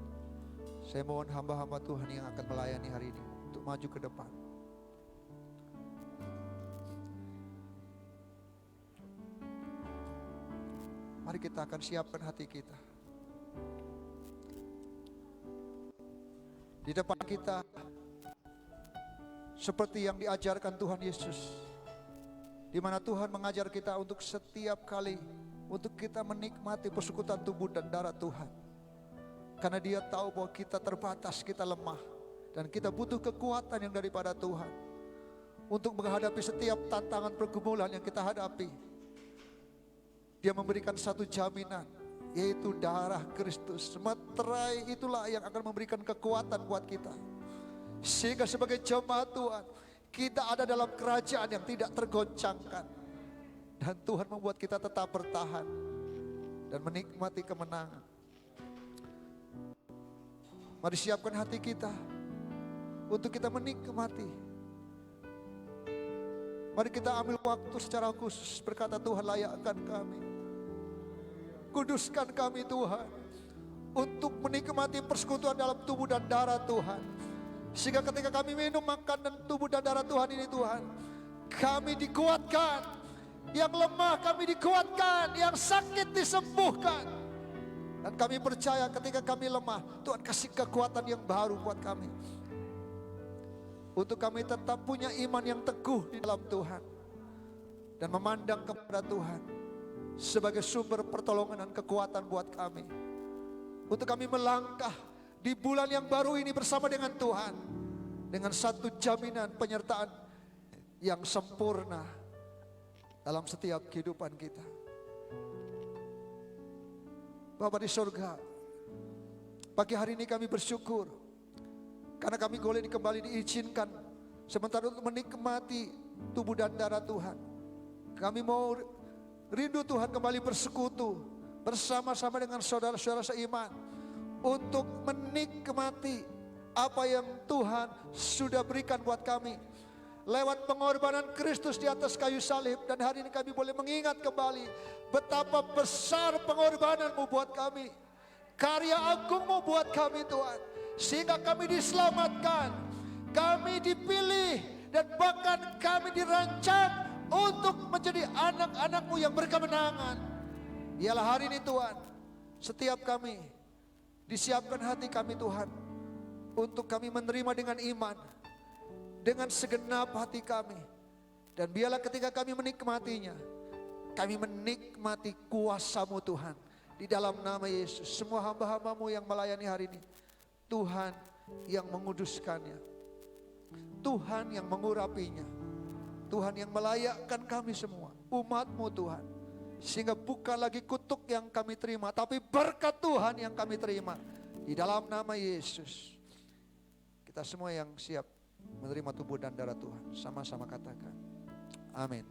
Saya mohon hamba-hamba Tuhan yang akan melayani hari ini untuk maju ke depan. Mari kita akan siapkan hati kita. Di depan kita, seperti yang diajarkan Tuhan Yesus, di mana Tuhan mengajar kita untuk setiap kali untuk kita menikmati persekutuan tubuh dan darah Tuhan. Karena Dia tahu bahwa kita terbatas, kita lemah, dan kita butuh kekuatan yang daripada Tuhan untuk menghadapi setiap tantangan pergumulan yang kita hadapi. Dia memberikan satu jaminan, yaitu darah Kristus. Materai itulah yang akan memberikan kekuatan buat kita. Sehingga sebagai jemaat Tuhan, kita ada dalam kerajaan yang tidak tergoncangkan. Dan Tuhan membuat kita tetap bertahan dan menikmati kemenangan. Mari siapkan hati kita untuk kita menikmati. Mari kita ambil waktu secara khusus berkata, Tuhan layakkan kami, kuduskan kami Tuhan, untuk menikmati persekutuan dalam tubuh dan darah Tuhan. Sehingga ketika kami minum makanan tubuh dan darah Tuhan ini Tuhan, kami dikuatkan, yang lemah kami dikuatkan, yang sakit disembuhkan. Dan kami percaya ketika kami lemah, Tuhan kasih kekuatan yang baru buat kami, untuk kami tetap punya iman yang teguh di dalam Tuhan, dan memandang kepada Tuhan sebagai sumber pertolongan dan kekuatan buat kami, untuk kami melangkah di bulan yang baru ini bersama dengan Tuhan, dengan satu jaminan penyertaan yang sempurna dalam setiap kehidupan kita. Bapa di surga, pagi hari ini kami bersyukur karena kami boleh kembali diizinkan sementara untuk menikmati tubuh dan darah Tuhan. Kami mau rindu Tuhan kembali bersekutu bersama-sama dengan saudara-saudara seiman untuk menikmati apa yang Tuhan sudah berikan buat kami lewat pengorbanan Kristus di atas kayu salib. Dan hari ini kami boleh mengingat kembali betapa besar pengorbanan-Mu buat kami, karya agung-Mu buat kami Tuhan, sehingga kami diselamatkan, kami dipilih, dan bahkan kami dirancang untuk menjadi anak-anak-Mu yang berkemenangan. Ialah hari ini Tuhan, setiap kami disiapkan hati kami Tuhan, untuk kami menerima dengan iman, dengan segenap hati kami. Dan biarlah ketika kami menikmatinya, kami menikmati kuasa-Mu Tuhan. Di dalam nama Yesus, semua hamba-hamba-Mu yang melayani hari ini, Tuhan yang menguduskannya, Tuhan yang mengurapinya, Tuhan yang melayakkan kami semua, umat-Mu Tuhan. Sehingga bukan lagi kutuk yang kami terima, tapi berkat Tuhan yang kami terima. Di dalam nama Yesus, kita semua yang siap menerima tubuh dan darah Tuhan, sama-sama katakan amin.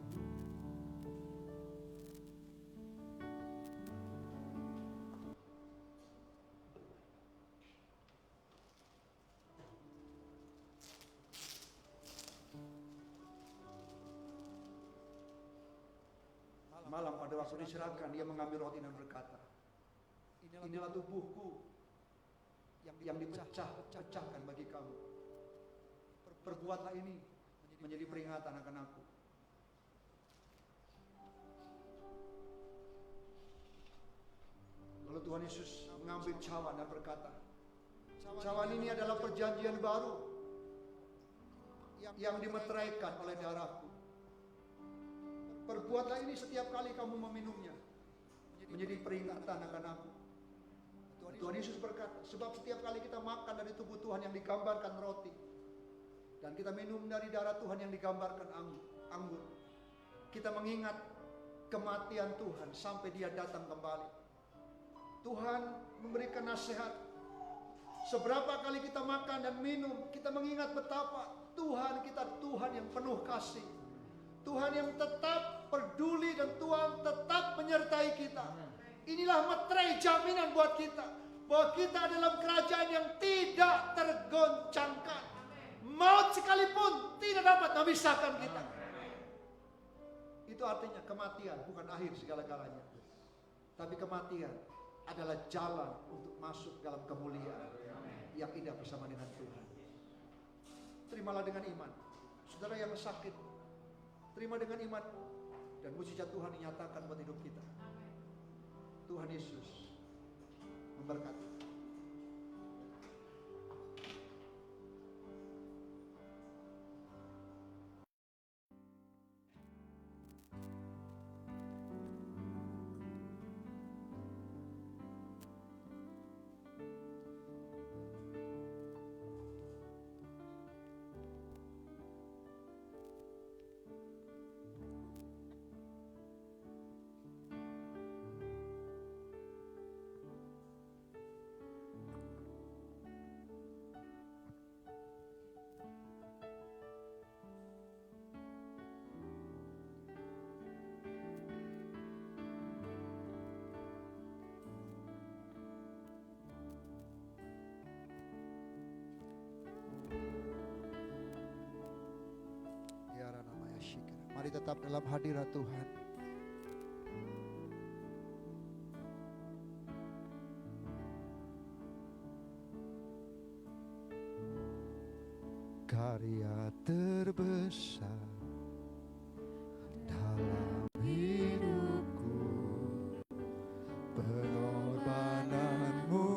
Malam pada waktu diserahkan, dia mengambil roti dan berkata, inilah tubuhku yang dipecahkan bagi kamu. Perbuatlah ini menjadi peringatan akan aku. Lalu Tuhan Yesus mengambil cawan dan berkata, cawan ini adalah perjanjian baru yang dimeteraikan oleh darahku. Perbuatlah ini setiap kali kamu meminumnya, menjadi peringatan akan aku. Tuhan Yesus berkata, sebab setiap kali kita makan dari tubuh Tuhan yang digambarkan roti, dan kita minum dari darah Tuhan yang digambarkan anggur, kita mengingat kematian Tuhan sampai dia datang kembali. Tuhan memberikan nasihat, seberapa kali kita makan dan minum, kita mengingat betapa Tuhan kita Tuhan yang penuh kasih, Tuhan yang tetap peduli, dan Tuhan tetap menyertai kita. Inilah materai jaminan buat kita, bahwa kita dalam kerajaan yang tidak tergoncangkan. Maut sekalipun tidak dapat memisahkan kita. Itu artinya kematian bukan akhir segala-galanya, tapi kematian adalah jalan untuk masuk dalam kemuliaan yang indah bersama dengan Tuhan. Terimalah dengan iman. Saudara yang sakit, terima dengan iman, dan mujizat Tuhan dinyatakan buat hidup kita. Tuhan Yesus memberkati. Mari tetap dalam hadirat Tuhan. Karya terbesar dalam hidupku, pengorbananmu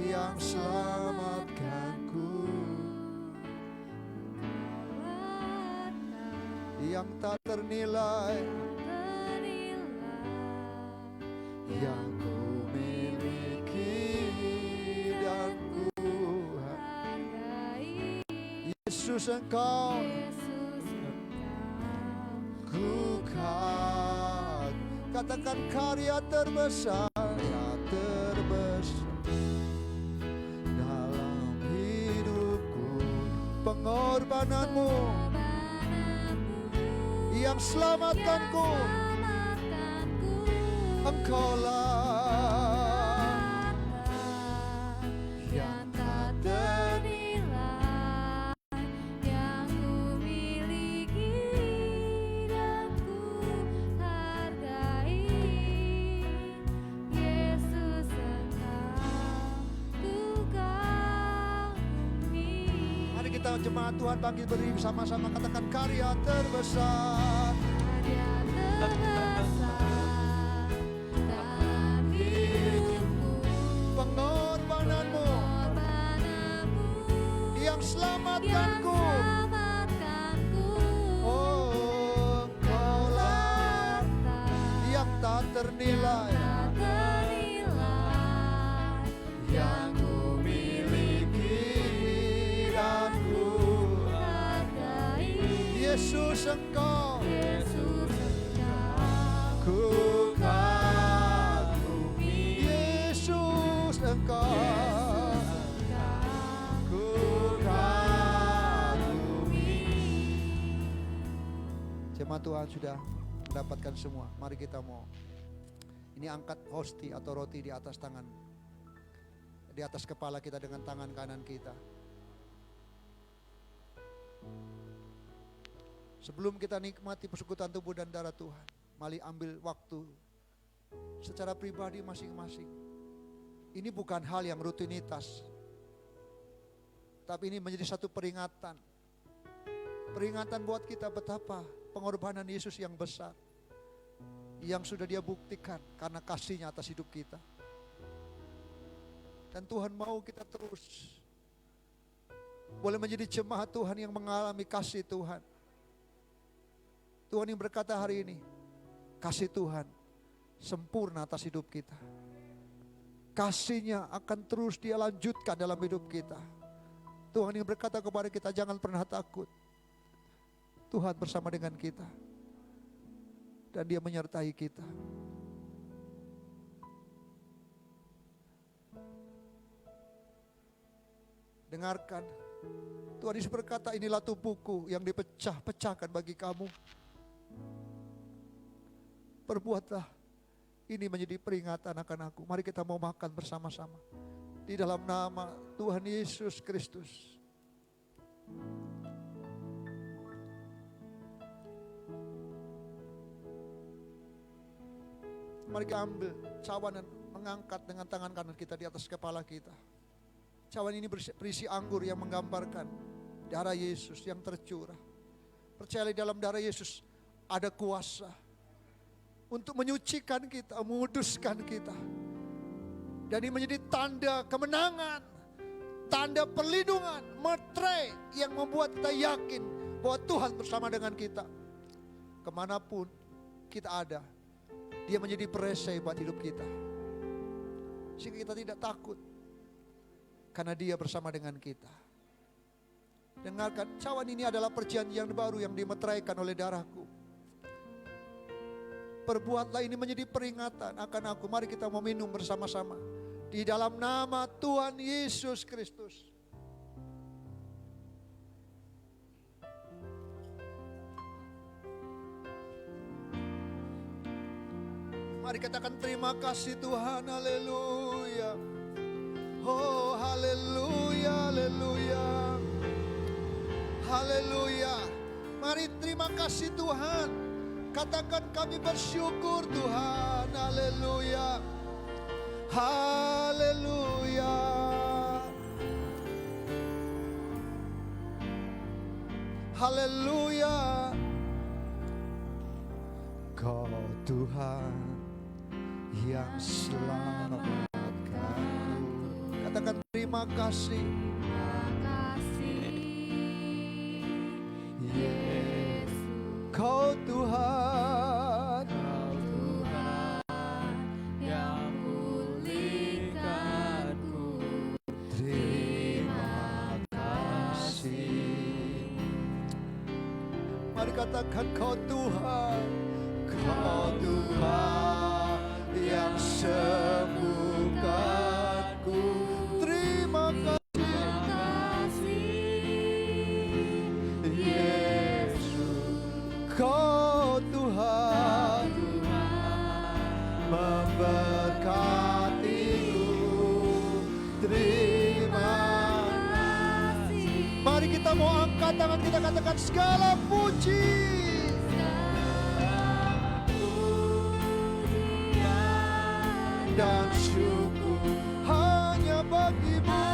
yang selamatkanku, yang tak ternilai, yang ku miliki dan ku hargai. Yesus Engkau ku kagum. Katakan karya terbesar, ya terbesar dalam hidupku, pengorbananmu yang selamatkanku, Engkaulah yang tak ternilai, yang ku miliki dan ku hargai. Yesus Engkau ku kagumi. Mari kita jemaat Tuhan bangkit berdiri bersama-sama, katakan karya terbesar. Dalam hidupku, pengorbananmu yang selamatkanku, oh Engkaulah yang tak ternilai, yang ku miliki dan ku hargai. Yesus Engkau ku kagumi. Yesus Engkau ku kagumi. Jemaat Tuhan sudah mendapatkan semua. Mari kita mau ini angkat hosti atau roti di atas tangan, di atas kepala kita dengan tangan kanan kita. Sebelum kita nikmati persekutuan tubuh dan darah Tuhan, mari ambil waktu secara pribadi masing-masing. Ini bukan hal yang rutinitas, tapi ini menjadi satu peringatan. Peringatan buat kita betapa pengorbanan Yesus yang besar, yang sudah Dia buktikan karena kasih-Nya atas hidup kita. Dan Tuhan mau kita terus boleh menjadi jemaat Tuhan yang mengalami kasih Tuhan. Tuhan yang berkata hari ini, kasih Tuhan sempurna atas hidup kita. Kasih-Nya akan terus Dia lanjutkan dalam hidup kita. Tuhan yang berkata kepada kita, jangan pernah takut. Tuhan bersama dengan kita. Dan Dia menyertai kita. Dengarkan, Tuhan Yesus berkata, inilah tubuhku yang dipecah-pecahkan bagi kamu. Perbuatlah ini menjadi peringatan akan aku. Mari kita mau makan bersama-sama. Di dalam nama Tuhan Yesus Kristus. Mari kita ambil cawan dan mengangkat dengan tangan kanan kita di atas kepala kita. Cawan ini berisi anggur yang menggambarkan darah Yesus yang tercurah. Percayalah di dalam darah Yesus ada kuasa untuk menyucikan kita, menguduskan kita. Dan ini menjadi tanda kemenangan, tanda perlindungan, meterai yang membuat kita yakin bahwa Tuhan bersama dengan kita. Kemanapun kita ada, Dia menjadi perisai buat hidup kita. Sehingga kita tidak takut, karena Dia bersama dengan kita. Dengarkan, cawan ini adalah perjanjian baru yang dimeteraikan oleh darahku. Perbuatlah ini menjadi peringatan akan aku. Mari kita meminum bersama-sama. Di dalam nama Tuhan Yesus Kristus. Mari katakan terima kasih Tuhan, haleluya. Oh haleluya, haleluya. Haleluya. Mari terima kasih Tuhan. Katakan kami bersyukur Tuhan, haleluya. Haleluya. Haleluya. Kau Tuhan yang selamatkanku. Katakan terima kasih. Yesus. Kau Tuhan, yang pulihkanku. terima kasih. Mari katakan kau Tuhan, kau Tuhan yang sembuhkanku. Terima kasih. Kau Tuhan memberkatiku. Terima kasih. Mari kita mau angkat tangan kita, katakan segala puji dan syukur hanya bagimu.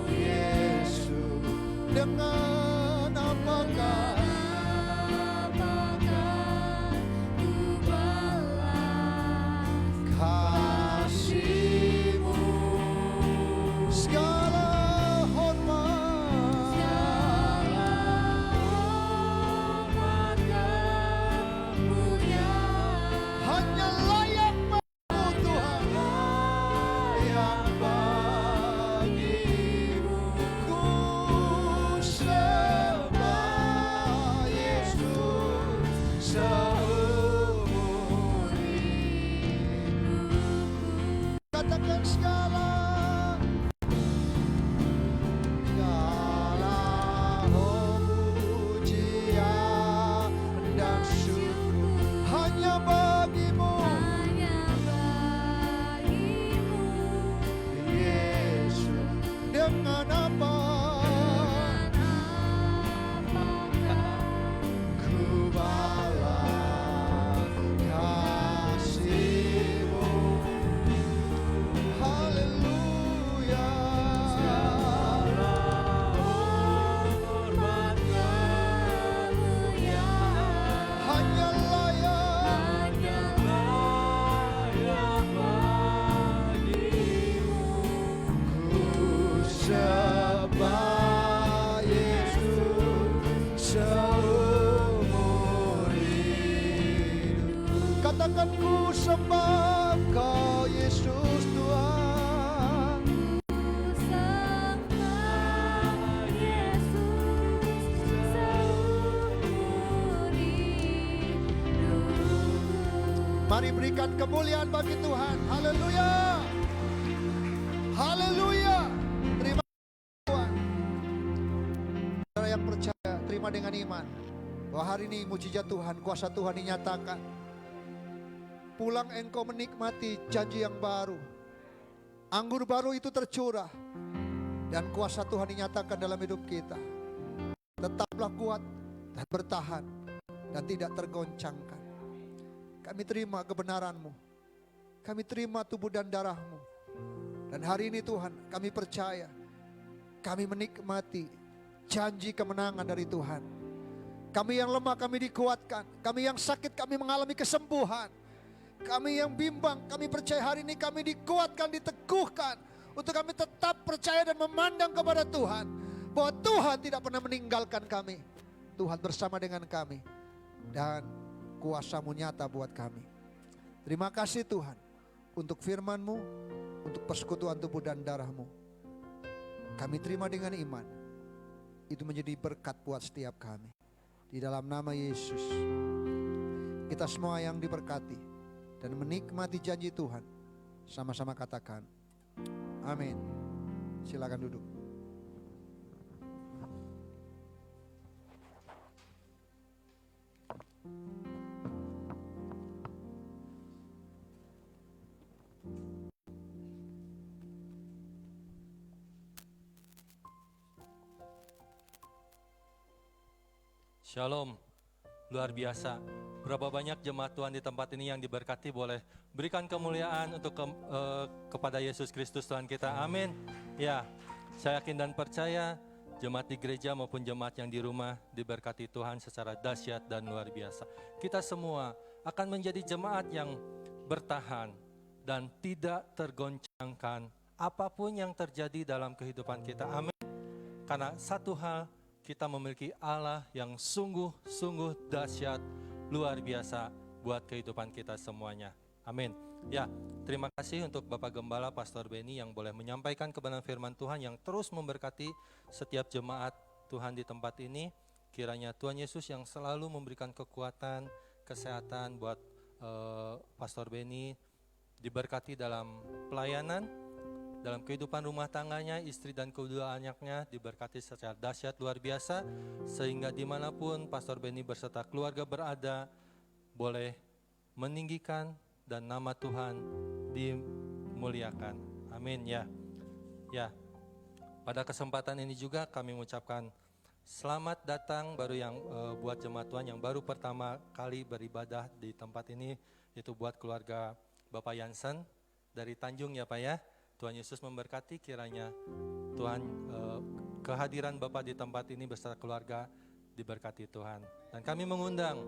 Yesus, dengan apakah ku balas kasih-Mu. Segala hormat kemuliaan hanya layak bagimu Tuhan, yang bagimu ku sembah Yesus seumur hidupku. Katakan segala pujian dan syukur hanya bagimu. Yesus, dengan apa Ku sembah Kau Yesus Tuhan. Sembah Yesus seumur hidupku. Mari berikan kemuliaan bagi Tuhan. Haleluya. Haleluya. Terima kasih Tuhan. Saudara yang percaya, terima dengan iman bahwa hari ini mujizat Tuhan, kuasa Tuhan dinyatakan. Pulang engkau menikmati janji yang baru. Anggur baru itu tercurah dan kuasa Tuhan dinyatakan dalam hidup kita. Tetaplah kuat dan bertahan dan tidak tergoncangkan. Kami terima kebenaran-Mu. Kami terima tubuh dan darah-Mu. Dan hari ini Tuhan, kami percaya, kami menikmati janji kemenangan dari Tuhan. Kami yang lemah kami dikuatkan, kami yang sakit kami mengalami kesembuhan. Kami yang bimbang, kami percaya hari ini kami dikuatkan, diteguhkan. Untuk kami tetap percaya dan memandang kepada Tuhan. Bahwa Tuhan tidak pernah meninggalkan kami. Tuhan bersama dengan kami. Dan kuasa-Mu nyata buat kami. Terima kasih Tuhan. Untuk firman-Mu, untuk persekutuan tubuh dan darah-Mu. Kami terima dengan iman. Itu menjadi berkat buat setiap kami. Di dalam nama Yesus. Kita semua yang diberkati dan menikmati janji Tuhan, sama-sama katakan amin. Silakan duduk. Shalom, luar biasa. Berapa banyak jemaat Tuhan di tempat ini yang diberkati, boleh berikan kemuliaan untuk kepada Yesus Kristus Tuhan kita. Amin. Ya, saya yakin dan percaya jemaat di gereja maupun jemaat yang di rumah diberkati Tuhan secara dahsyat dan luar biasa. Kita semua akan menjadi jemaat yang bertahan dan tidak tergoncangkan apapun yang terjadi dalam kehidupan kita. Amin. Karena satu hal, kita memiliki Allah yang sungguh-sungguh dahsyat, luar biasa buat kehidupan kita semuanya. Amin. Ya, terima kasih untuk Bapak Gembala Pastor Benny yang boleh menyampaikan kebenaran firman Tuhan yang terus memberkati setiap jemaat Tuhan di tempat ini. Kiranya Tuhan Yesus yang selalu memberikan kekuatan, kesehatan buat Pastor Benny, diberkati dalam pelayanan, dalam kehidupan rumah tangganya, istri dan kedua anaknya diberkati secara dahsyat luar biasa, sehingga dimanapun Pastor Benny berserta keluarga berada, boleh meninggikan dan nama Tuhan dimuliakan. Amin ya. Ya, pada kesempatan ini juga kami mengucapkan selamat datang baru yang buat jemaat Tuhan yang baru pertama kali beribadah di tempat ini, itu buat keluarga Bapak Yansen dari Tanjung ya Pak ya. Tuhan Yesus memberkati, kiranya Tuhan kehadiran Bapak di tempat ini beserta keluarga diberkati Tuhan. Dan kami mengundang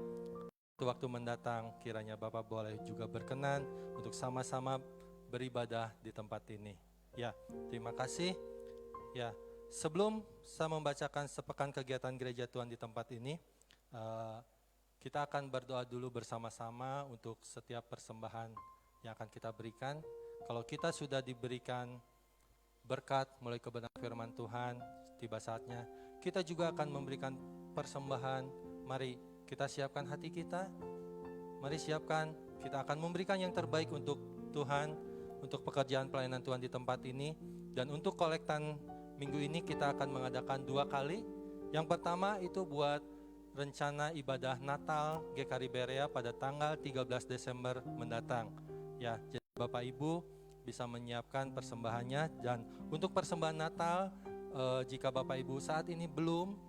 waktu mendatang, kiranya Bapak boleh juga berkenan untuk sama-sama beribadah di tempat ini. Ya, terima kasih. Ya, sebelum saya membacakan sepekan kegiatan gereja Tuhan di tempat ini, kita akan berdoa dulu bersama-sama untuk setiap persembahan yang akan kita berikan. Kalau kita sudah diberikan berkat mulai kebenaran firman Tuhan, tiba saatnya kita juga akan memberikan persembahan. Mari kita siapkan hati kita, mari siapkan, kita akan memberikan yang terbaik untuk Tuhan, untuk pekerjaan pelayanan Tuhan di tempat ini. Dan untuk kolektan minggu ini kita akan mengadakan 2 kali. Yang pertama itu buat rencana ibadah Natal GKRI Berea pada tanggal 13 Desember mendatang. Ya, jadi Bapak Ibu bisa menyiapkan persembahannya. Dan untuk persembahan Natal, jika Bapak Ibu saat ini belum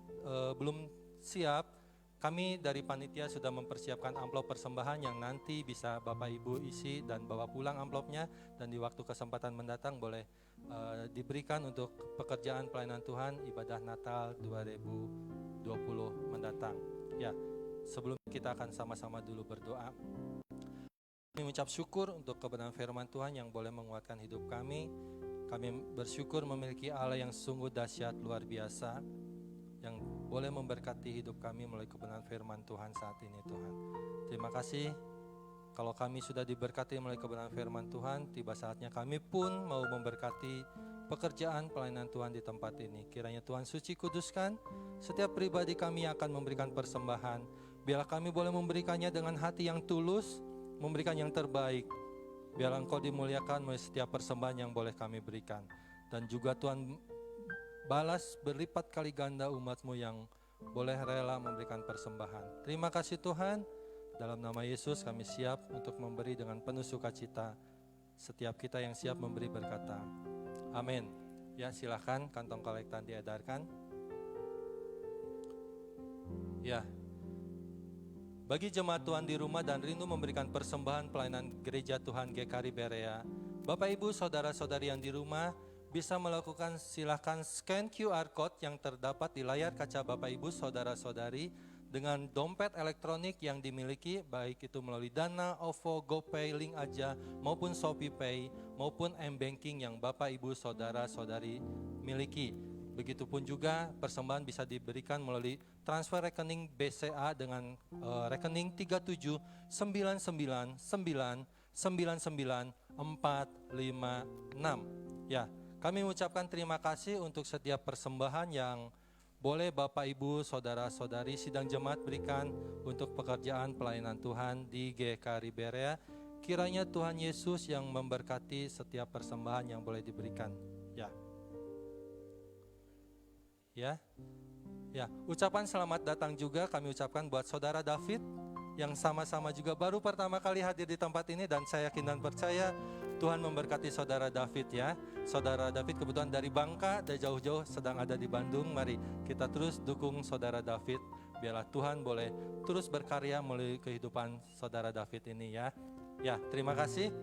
siap, kami dari panitia sudah mempersiapkan amplop persembahan yang nanti bisa Bapak Ibu isi dan bawa pulang amplopnya, dan di waktu kesempatan mendatang boleh diberikan untuk pekerjaan pelayanan Tuhan ibadah Natal 2020 mendatang. Ya, sebelum kita akan sama-sama dulu berdoa. Kami mengucap syukur untuk kebenaran firman Tuhan yang boleh menguatkan hidup kami. Kami bersyukur memiliki Allah yang sungguh dahsyat luar biasa, yang boleh memberkati hidup kami melalui kebenaran firman Tuhan saat ini Tuhan. Terima kasih kalau kami sudah diberkati melalui kebenaran firman Tuhan, tiba saatnya kami pun mau memberkati pekerjaan pelayanan Tuhan di tempat ini. Kiranya Tuhan suci kuduskan setiap pribadi kami yang akan memberikan persembahan. Biarlah kami boleh memberikannya dengan hati yang tulus, memberikan yang terbaik. Biarlah Engkau dimuliakan melalui setiap persembahan yang boleh kami berikan. Dan juga Tuhan balas berlipat kali ganda umat-Mu yang boleh rela memberikan persembahan. Terima kasih Tuhan. Dalam nama Yesus kami siap untuk memberi dengan penuh sukacita. Setiap kita yang siap memberi berkata, amin. Ya, silakan kantong kolektan diedarkan. Ya, bagi jemaat Tuhan di rumah dan rindu memberikan persembahan pelayanan Gereja Tuhan GKRI Berea, Bapak Ibu Saudara-saudari yang di rumah bisa melakukan, silakan scan QR Code yang terdapat di layar kaca Bapak Ibu Saudara-saudari dengan dompet elektronik yang dimiliki, baik itu melalui Dana, OVO, GoPay, Link Aja, maupun ShopeePay, maupun M-Banking yang Bapak Ibu Saudara-saudari miliki. Begitupun juga persembahan bisa diberikan melalui transfer rekening BCA dengan rekening 37999999456. Ya, kami mengucapkan terima kasih untuk setiap persembahan yang boleh Bapak Ibu Saudara-saudari sidang jemaat berikan untuk pekerjaan pelayanan Tuhan di GKRI Berea. Kiranya Tuhan Yesus yang memberkati setiap persembahan yang boleh diberikan. Ya, ucapan selamat datang juga kami ucapkan buat Saudara David yang sama-sama juga baru pertama kali hadir di tempat ini, dan saya yakin dan percaya Tuhan memberkati Saudara David ya. Saudara David kebetulan dari Bangka, dari jauh-jauh sedang ada di Bandung. Mari kita terus dukung Saudara David, biarlah Tuhan boleh terus berkarya melalui kehidupan Saudara David ini ya. Ya, terima kasih.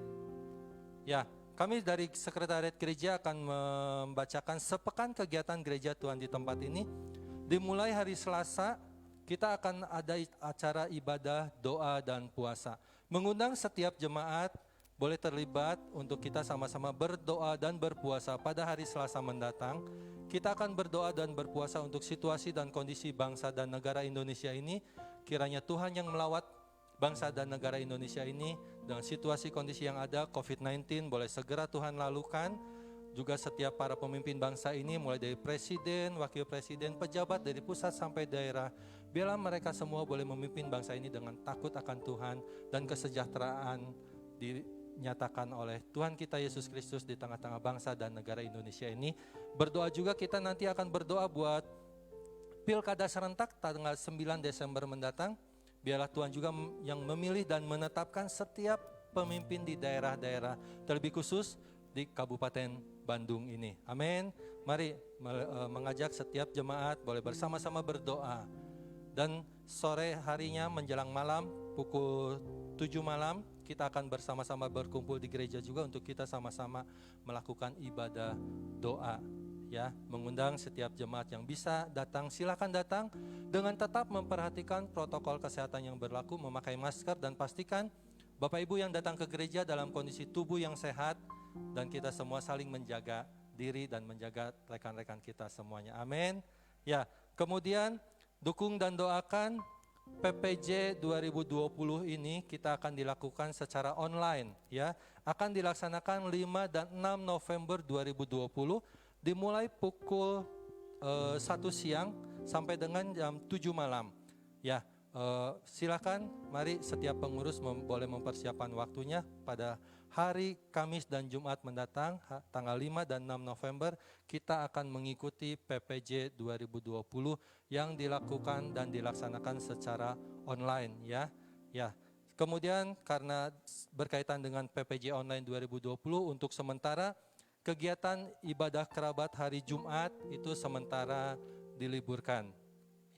Ya, kami dari Sekretariat Gereja akan membacakan sepekan kegiatan Gereja Tuhan di tempat ini. Dimulai hari Selasa, kita akan ada acara ibadah, doa, dan puasa. Mengundang setiap jemaat boleh terlibat untuk kita sama-sama berdoa dan berpuasa pada hari Selasa mendatang. Kita akan berdoa dan berpuasa untuk situasi dan kondisi bangsa dan negara Indonesia ini. Kiranya Tuhan yang melawat bangsa dan negara Indonesia ini dengan situasi kondisi yang ada, COVID-19 boleh segera Tuhan lalukan. Juga setiap para pemimpin bangsa ini, mulai dari presiden, wakil presiden, pejabat dari pusat sampai daerah, biarlah mereka semua boleh memimpin bangsa ini dengan takut akan Tuhan dan kesejahteraan dinyatakan oleh Tuhan kita Yesus Kristus di tengah-tengah bangsa dan negara Indonesia ini. Berdoa juga, kita nanti akan berdoa buat Pilkada serentak tanggal 9 Desember mendatang. Biarlah Tuhan juga yang memilih dan menetapkan setiap pemimpin di daerah-daerah, terlebih khusus di Kabupaten Bandung ini. Amin. Mari mengajak setiap jemaat boleh bersama-sama berdoa. Dan sore harinya menjelang malam pukul 7 malam kita akan bersama-sama berkumpul di gereja juga untuk kita sama-sama melakukan ibadah doa. Ya, mengundang setiap jemaat yang bisa datang, silakan datang dengan tetap memperhatikan protokol kesehatan yang berlaku, memakai masker, dan pastikan Bapak Ibu yang datang ke gereja dalam kondisi tubuh yang sehat, dan kita semua saling menjaga diri dan menjaga rekan-rekan kita semuanya. Amin. Ya, kemudian dukung dan doakan PPJ 2020 ini kita akan dilakukan secara online ya. Akan dilaksanakan 5 dan 6 November 2020 dimulai pukul 1 siang sampai dengan jam 7 malam. Ya, silakan mari setiap pengurus boleh mempersiapkan waktunya pada hari Kamis dan Jumat mendatang tanggal 5 dan 6 November kita akan mengikuti PPJ 2020 yang dilakukan dan dilaksanakan secara online ya. Ya. Kemudian karena berkaitan dengan PPJ online 2020 untuk sementara kegiatan ibadah kerabat hari Jumat itu sementara diliburkan.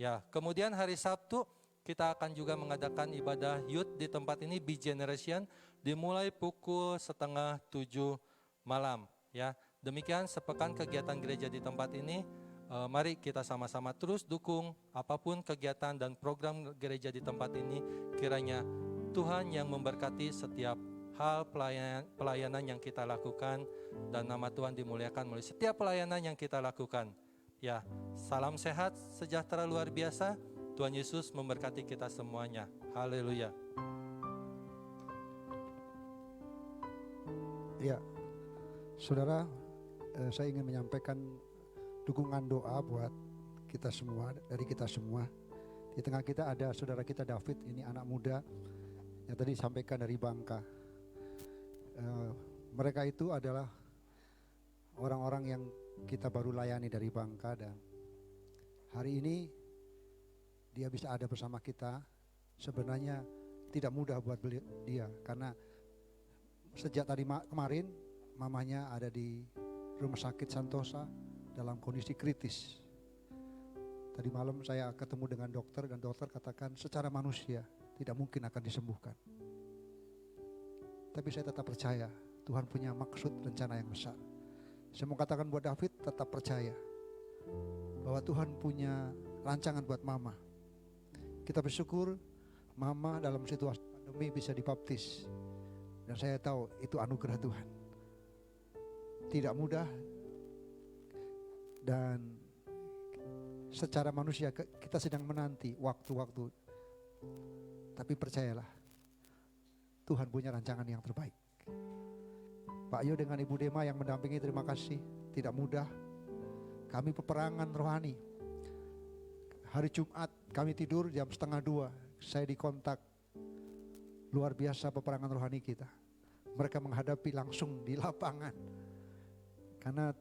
Ya, kemudian hari Sabtu kita akan juga mengadakan ibadah youth di tempat ini, Be Generation, dimulai pukul 6:30 malam. Ya, demikian sepekan kegiatan gereja di tempat ini. Mari kita sama-sama terus dukung apapun kegiatan dan program gereja di tempat ini. Kiranya Tuhan yang memberkati setiap hal pelayanan yang kita lakukan dan nama Tuhan dimuliakan melalui setiap pelayanan yang kita lakukan. Ya, salam sehat, sejahtera luar biasa. Tuhan Yesus memberkati kita semuanya. Haleluya. Ya, saudara, saya ingin menyampaikan dukungan doa buat kita semua, dari kita semua. Di tengah kita ada saudara kita David, ini anak muda yang tadi disampaikan dari Bangka. Mereka itu adalah orang-orang yang kita baru layani dari Bangka, dan hari ini dia bisa ada bersama kita. Sebenarnya tidak mudah buat dia, karena sejak tadi kemarin mamanya ada di rumah sakit Santosa dalam kondisi kritis. Tadi malam saya ketemu dengan dokter, dan dokter katakan secara manusia tidak mungkin akan disembuhkan. Tapi saya tetap percaya Tuhan punya maksud rencana yang besar. Saya mau katakan buat David, tetap percaya bahwa Tuhan punya rancangan buat mama. Kita bersyukur mama dalam situasi pandemi bisa dibaptis. Dan saya tahu itu anugerah Tuhan. Tidak mudah, dan secara manusia kita sedang menanti waktu-waktu. Tapi percayalah, Tuhan punya rancangan yang terbaik. Pak Yo dengan Ibu Dema yang mendampingi, terima kasih. Tidak mudah. Kami peperangan rohani. Hari Jumat kami tidur jam 1:30. Saya dikontak. Luar biasa peperangan rohani kita. Mereka menghadapi langsung di lapangan. Karena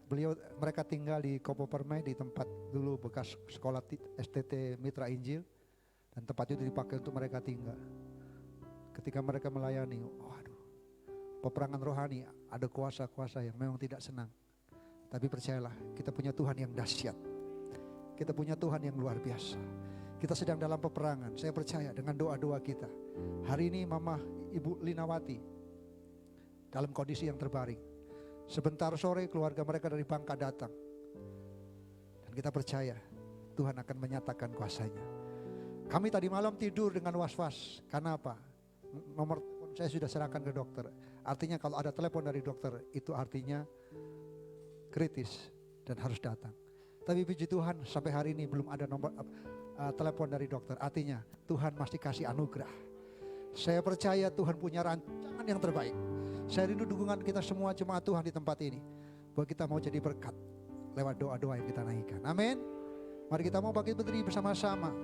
mereka tinggal di Kopo Permai, di tempat dulu bekas sekolah STT Mitra Injil. Dan tempat itu dipakai untuk mereka tinggal. Ketika mereka melayani, waduh, peperangan rohani, ada kuasa-kuasa yang memang tidak senang. Tapi percayalah, kita punya Tuhan yang dahsyat. Kita punya Tuhan yang luar biasa. Kita sedang dalam peperangan. Saya percaya dengan doa-doa kita. Hari ini Mama Ibu Linawati dalam kondisi yang terbaring. Sebentar sore keluarga mereka dari Bangka datang. Dan kita percaya Tuhan akan menyatakan kuasanya. Kami tadi malam tidur dengan was-was. Karena apa? Nomor telepon saya sudah serahkan ke dokter. Artinya kalau ada telepon dari dokter, itu artinya kritis dan harus datang. Tapi puji Tuhan sampai hari ini belum ada nomor telepon dari dokter. Artinya Tuhan masih kasih anugerah. Saya percaya Tuhan punya rancangan yang terbaik. Saya rindu dukungan kita semua jemaat Tuhan di tempat ini, bahwa kita mau jadi berkat lewat doa-doa yang kita naikkan. Amin. Mari kita mau bangkit berdiri bersama-sama.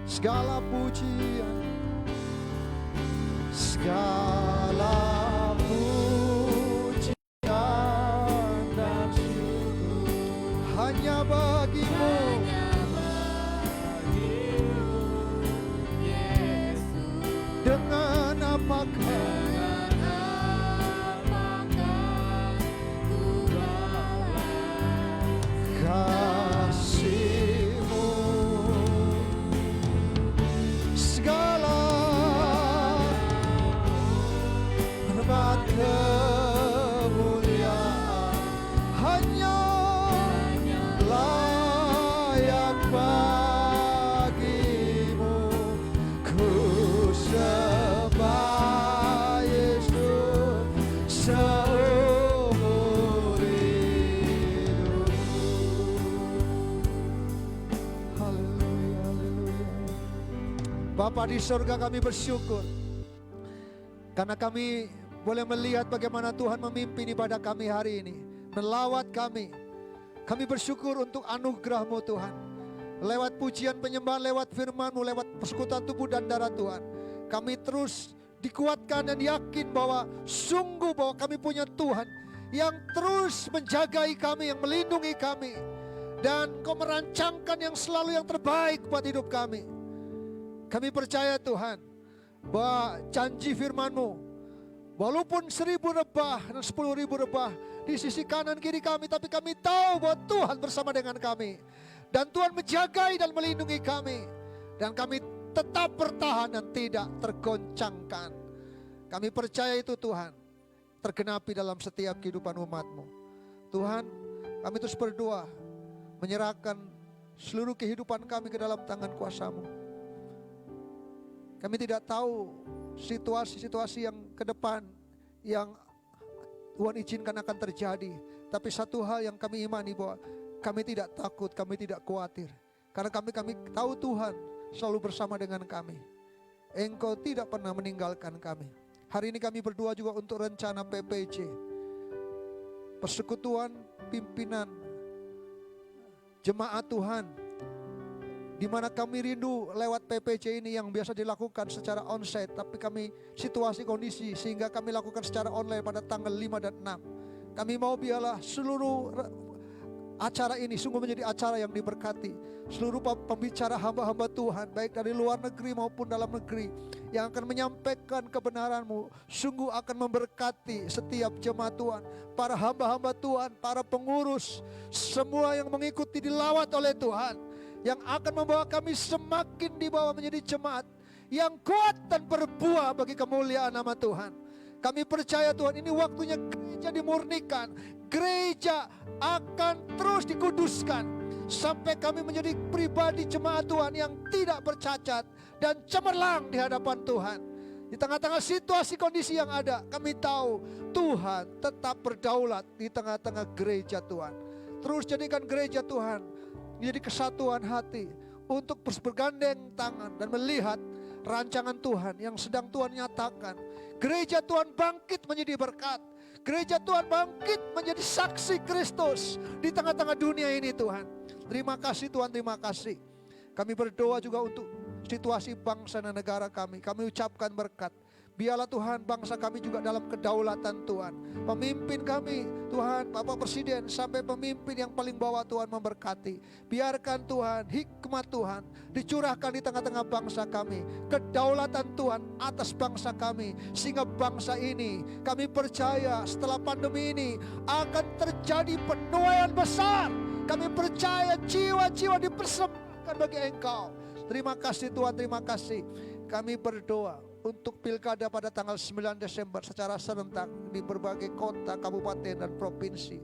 Segala pujian, segala pujian dan syukur hanya bagimu, dengan apakah kasih-Mu. Segala hormat kemuliaan hanya layak bagimu. Ku sembah Yesus seumur hidup. Haleluya, haleluya. Bapa di surga, kami bersyukur karena kami boleh melihat bagaimana Tuhan memimpin ibadah kami hari ini, melawat kami. Kami bersyukur untuk anugerah-Mu Tuhan. Lewat pujian penyembahan, lewat firman-Mu, lewat persekutuan tubuh dan darah Tuhan, kami terus dikuatkan dan yakin bahwa sungguh bahwa kami punya Tuhan yang terus menjagai kami, yang melindungi kami. Dan Kau merancangkan yang selalu yang terbaik buat hidup kami. Kami percaya Tuhan bahwa janji firman-Mu, walaupun 1.000 rebah dan 10.000 rebah di sisi kanan kiri kami, tapi kami tahu bahwa Tuhan bersama dengan kami. Dan Tuhan menjagai dan melindungi kami. Dan kami tetap bertahan dan tidak tergoncangkan. Kami percaya itu Tuhan tergenapi dalam setiap kehidupan umat-Mu. Tuhan, kami terus berdoa menyerahkan seluruh kehidupan kami ke dalam tangan kuasa-Mu. Kami tidak tahu situasi-situasi yang ke depan yang Tuhan izinkan akan terjadi. Tapi satu hal yang kami imani bahwa kami tidak takut, kami tidak khawatir. Karena kami tahu Tuhan selalu bersama dengan kami. Engkau tidak pernah meninggalkan kami. Hari ini kami berdoa juga untuk rencana PPC, persekutuan pimpinan jemaat Tuhan, di mana kami rindu lewat PPC ini yang biasa dilakukan secara onsite, tapi kami situasi kondisi sehingga kami lakukan secara online pada tanggal 5 dan 6. Kami mau biarlah seluruh acara ini sungguh menjadi acara yang diberkati. Seluruh pembicara hamba-hamba Tuhan, baik dari luar negeri maupun dalam negeri, yang akan menyampaikan kebenaran-Mu, sungguh akan memberkati setiap jemaat Tuhan, para hamba-hamba Tuhan, para pengurus, semua yang mengikuti dilawat oleh Tuhan, yang akan membawa kami semakin dibawa menjadi jemaat yang kuat dan berbuah bagi kemuliaan nama Tuhan. Kami percaya Tuhan, ini waktunya gereja dimurnikan, gereja akan terus dikuduskan, sampai kami menjadi pribadi jemaat Tuhan yang tidak bercacat dan cemerlang di hadapan Tuhan. Di tengah-tengah situasi kondisi yang ada, kami tahu Tuhan tetap berdaulat di tengah-tengah gereja Tuhan. Terus jadikan gereja Tuhan menjadi kesatuan hati untuk bergandeng tangan dan melihat rancangan Tuhan yang sedang Tuhan nyatakan. Gereja Tuhan bangkit menjadi berkat. Gereja Tuhan bangkit menjadi saksi Kristus di tengah-tengah dunia ini Tuhan. Terima kasih Tuhan, terima kasih. Kami berdoa juga untuk situasi bangsa dan negara kami. Kami ucapkan berkat. Biarlah Tuhan bangsa kami juga dalam kedaulatan Tuhan. Pemimpin kami Tuhan, Bapak Presiden sampai pemimpin yang paling bawah Tuhan memberkati. Biarkan Tuhan hikmat Tuhan dicurahkan di tengah-tengah bangsa kami. Kedaulatan Tuhan atas bangsa kami. Sehingga bangsa ini kami percaya setelah pandemi ini akan terjadi penuaian besar. Kami percaya jiwa-jiwa dipersembahkan bagi Engkau. Terima kasih Tuhan, terima kasih. Kami berdoa untuk pilkada pada tanggal 9 Desember secara serentak di berbagai kota, kabupaten dan provinsi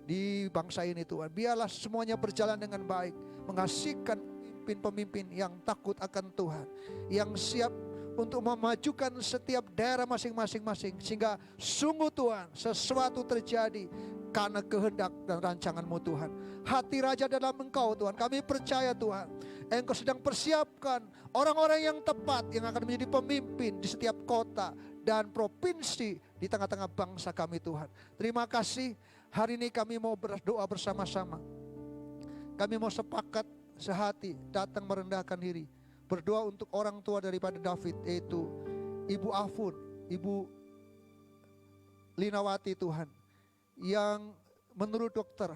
di bangsa ini Tuhan. Biarlah semuanya berjalan dengan baik, menghasilkan pemimpin-pemimpin yang takut akan Tuhan, yang siap untuk memajukan setiap daerah masing-masing, sehingga sungguh Tuhan sesuatu terjadi karena kehendak dan rancangan-Mu Tuhan. Hati raja dalam Engkau Tuhan, kami percaya Tuhan, Engkau sedang persiapkan orang-orang yang tepat yang akan menjadi pemimpin di setiap kota dan provinsi di tengah-tengah bangsa kami Tuhan. Terima kasih, hari ini kami mau berdoa bersama-sama. Kami mau sepakat sehati datang merendahkan diri, berdoa untuk orang tua daripada David, yaitu Ibu Afun, Ibu Linawati Tuhan, yang menurut dokter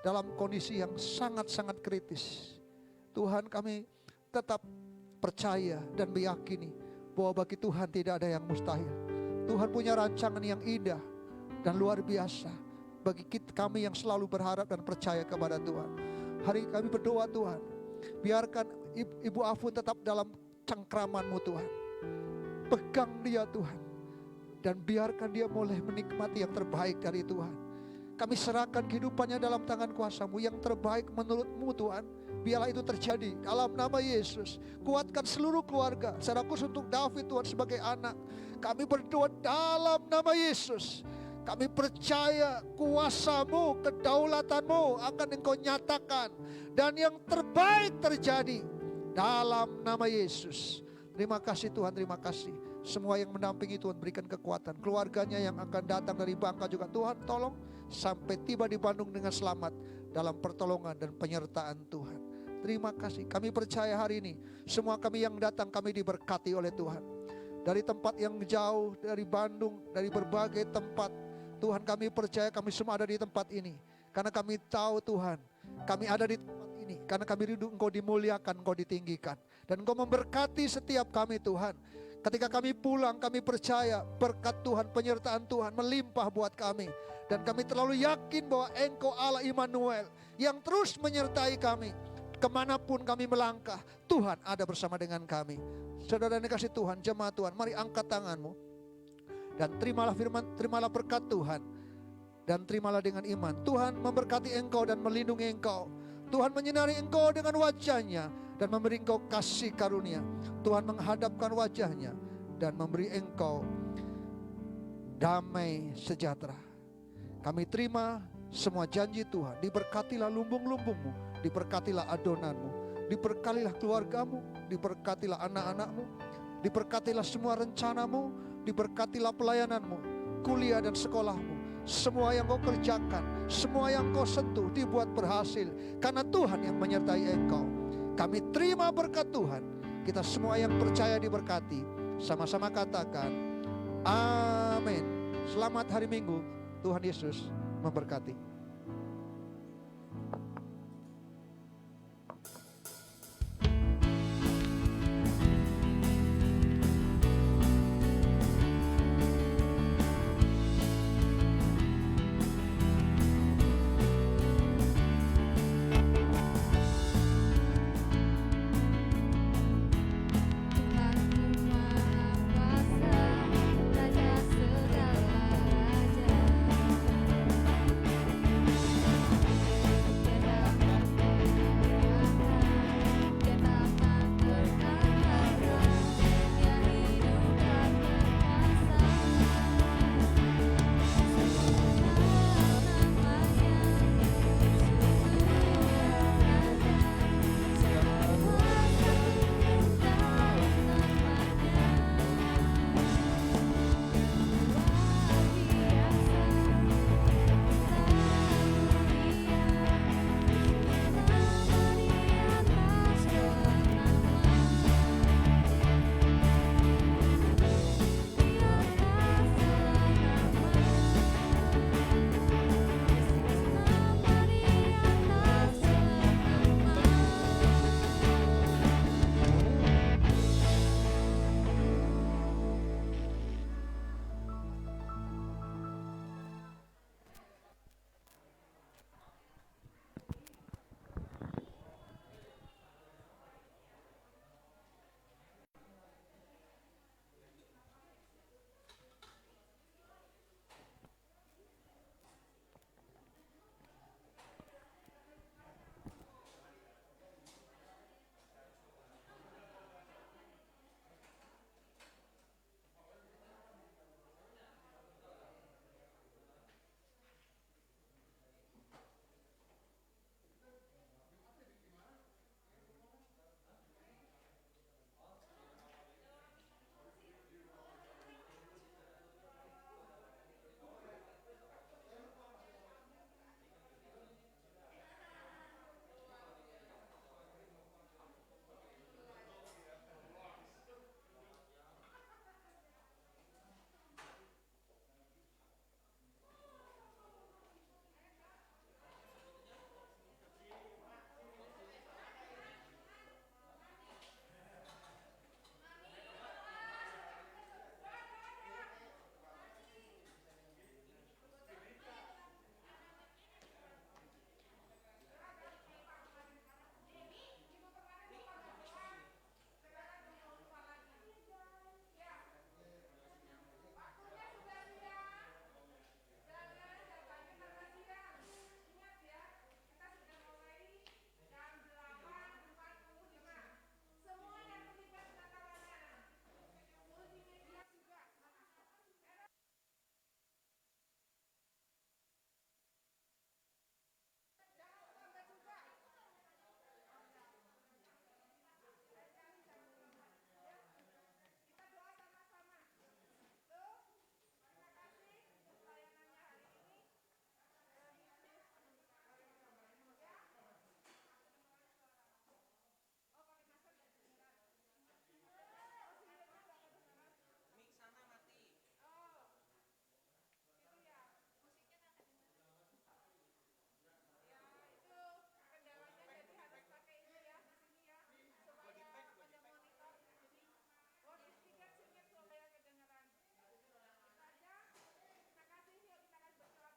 dalam kondisi yang sangat-sangat kritis. Tuhan, kami tetap percaya dan meyakini bahwa bagi Tuhan tidak ada yang mustahil. Tuhan punya rancangan yang indah dan luar biasa bagi kami yang selalu berharap dan percaya kepada Tuhan. Hari kami berdoa Tuhan, biarkan Ibu Afun tetap dalam cengkraman-Mu Tuhan. Pegang dia Tuhan, dan biarkan dia boleh menikmati yang terbaik dari Tuhan. Kami serahkan kehidupannya dalam tangan kuasa-Mu, yang terbaik menurut-Mu Tuhan. Biarlah itu terjadi dalam nama Yesus. Kuatkan seluruh keluarga, secara khusus untuk David Tuhan sebagai anak. Kami berdoa dalam nama Yesus. Kami percaya kuasa-Mu, kedaulatan-Mu akan Engkau nyatakan, dan yang terbaik terjadi dalam nama Yesus. Terima kasih Tuhan, terima kasih. Semua yang mendampingi Tuhan berikan kekuatan. Keluarganya yang akan datang dari Bangka juga Tuhan tolong sampai tiba di Bandung dengan selamat dalam pertolongan dan penyertaan Tuhan. Terima kasih. Kami percaya hari ini semua kami yang datang kami diberkati oleh Tuhan. Dari tempat yang jauh, dari Bandung, dari berbagai tempat, Tuhan kami percaya kami semua ada di tempat ini. Karena kami tahu Tuhan, kami ada di tempat ini karena kami rindu Engkau dimuliakan, Engkau ditinggikan, dan Engkau memberkati setiap kami Tuhan. Ketika kami pulang, kami percaya berkat Tuhan, penyertaan Tuhan melimpah buat kami. Dan kami terlalu yakin bahwa Engkau Allah Immanuel yang terus menyertai kami. Kemanapun kami melangkah, Tuhan ada bersama dengan kami. Saudara yang dikasih Tuhan, jemaat Tuhan, mari angkat tanganmu dan terimalah firman, terimalah berkat Tuhan, dan terimalah dengan iman. Tuhan memberkati engkau dan melindungi engkau. Tuhan menyinari engkau dengan wajahnya dan memberi engkau kasih karunia. Tuhan menghadapkan wajahnya dan memberi engkau damai sejahtera. Kami terima semua janji Tuhan. Diberkatilah lumbung-lumbungmu, diberkatilah adonanmu. Diberkatilah keluargamu, diberkatilah anak-anakmu, diberkatilah semua rencanamu, diberkatilah pelayananmu, kuliah dan sekolahmu. Semua yang kau kerjakan, semua yang kau sentuh dibuat berhasil, karena Tuhan yang menyertai engkau. Kami terima berkat Tuhan. Kita semua yang percaya diberkati. Sama-sama katakan, amin. Selamat hari Minggu, Tuhan Yesus memberkati.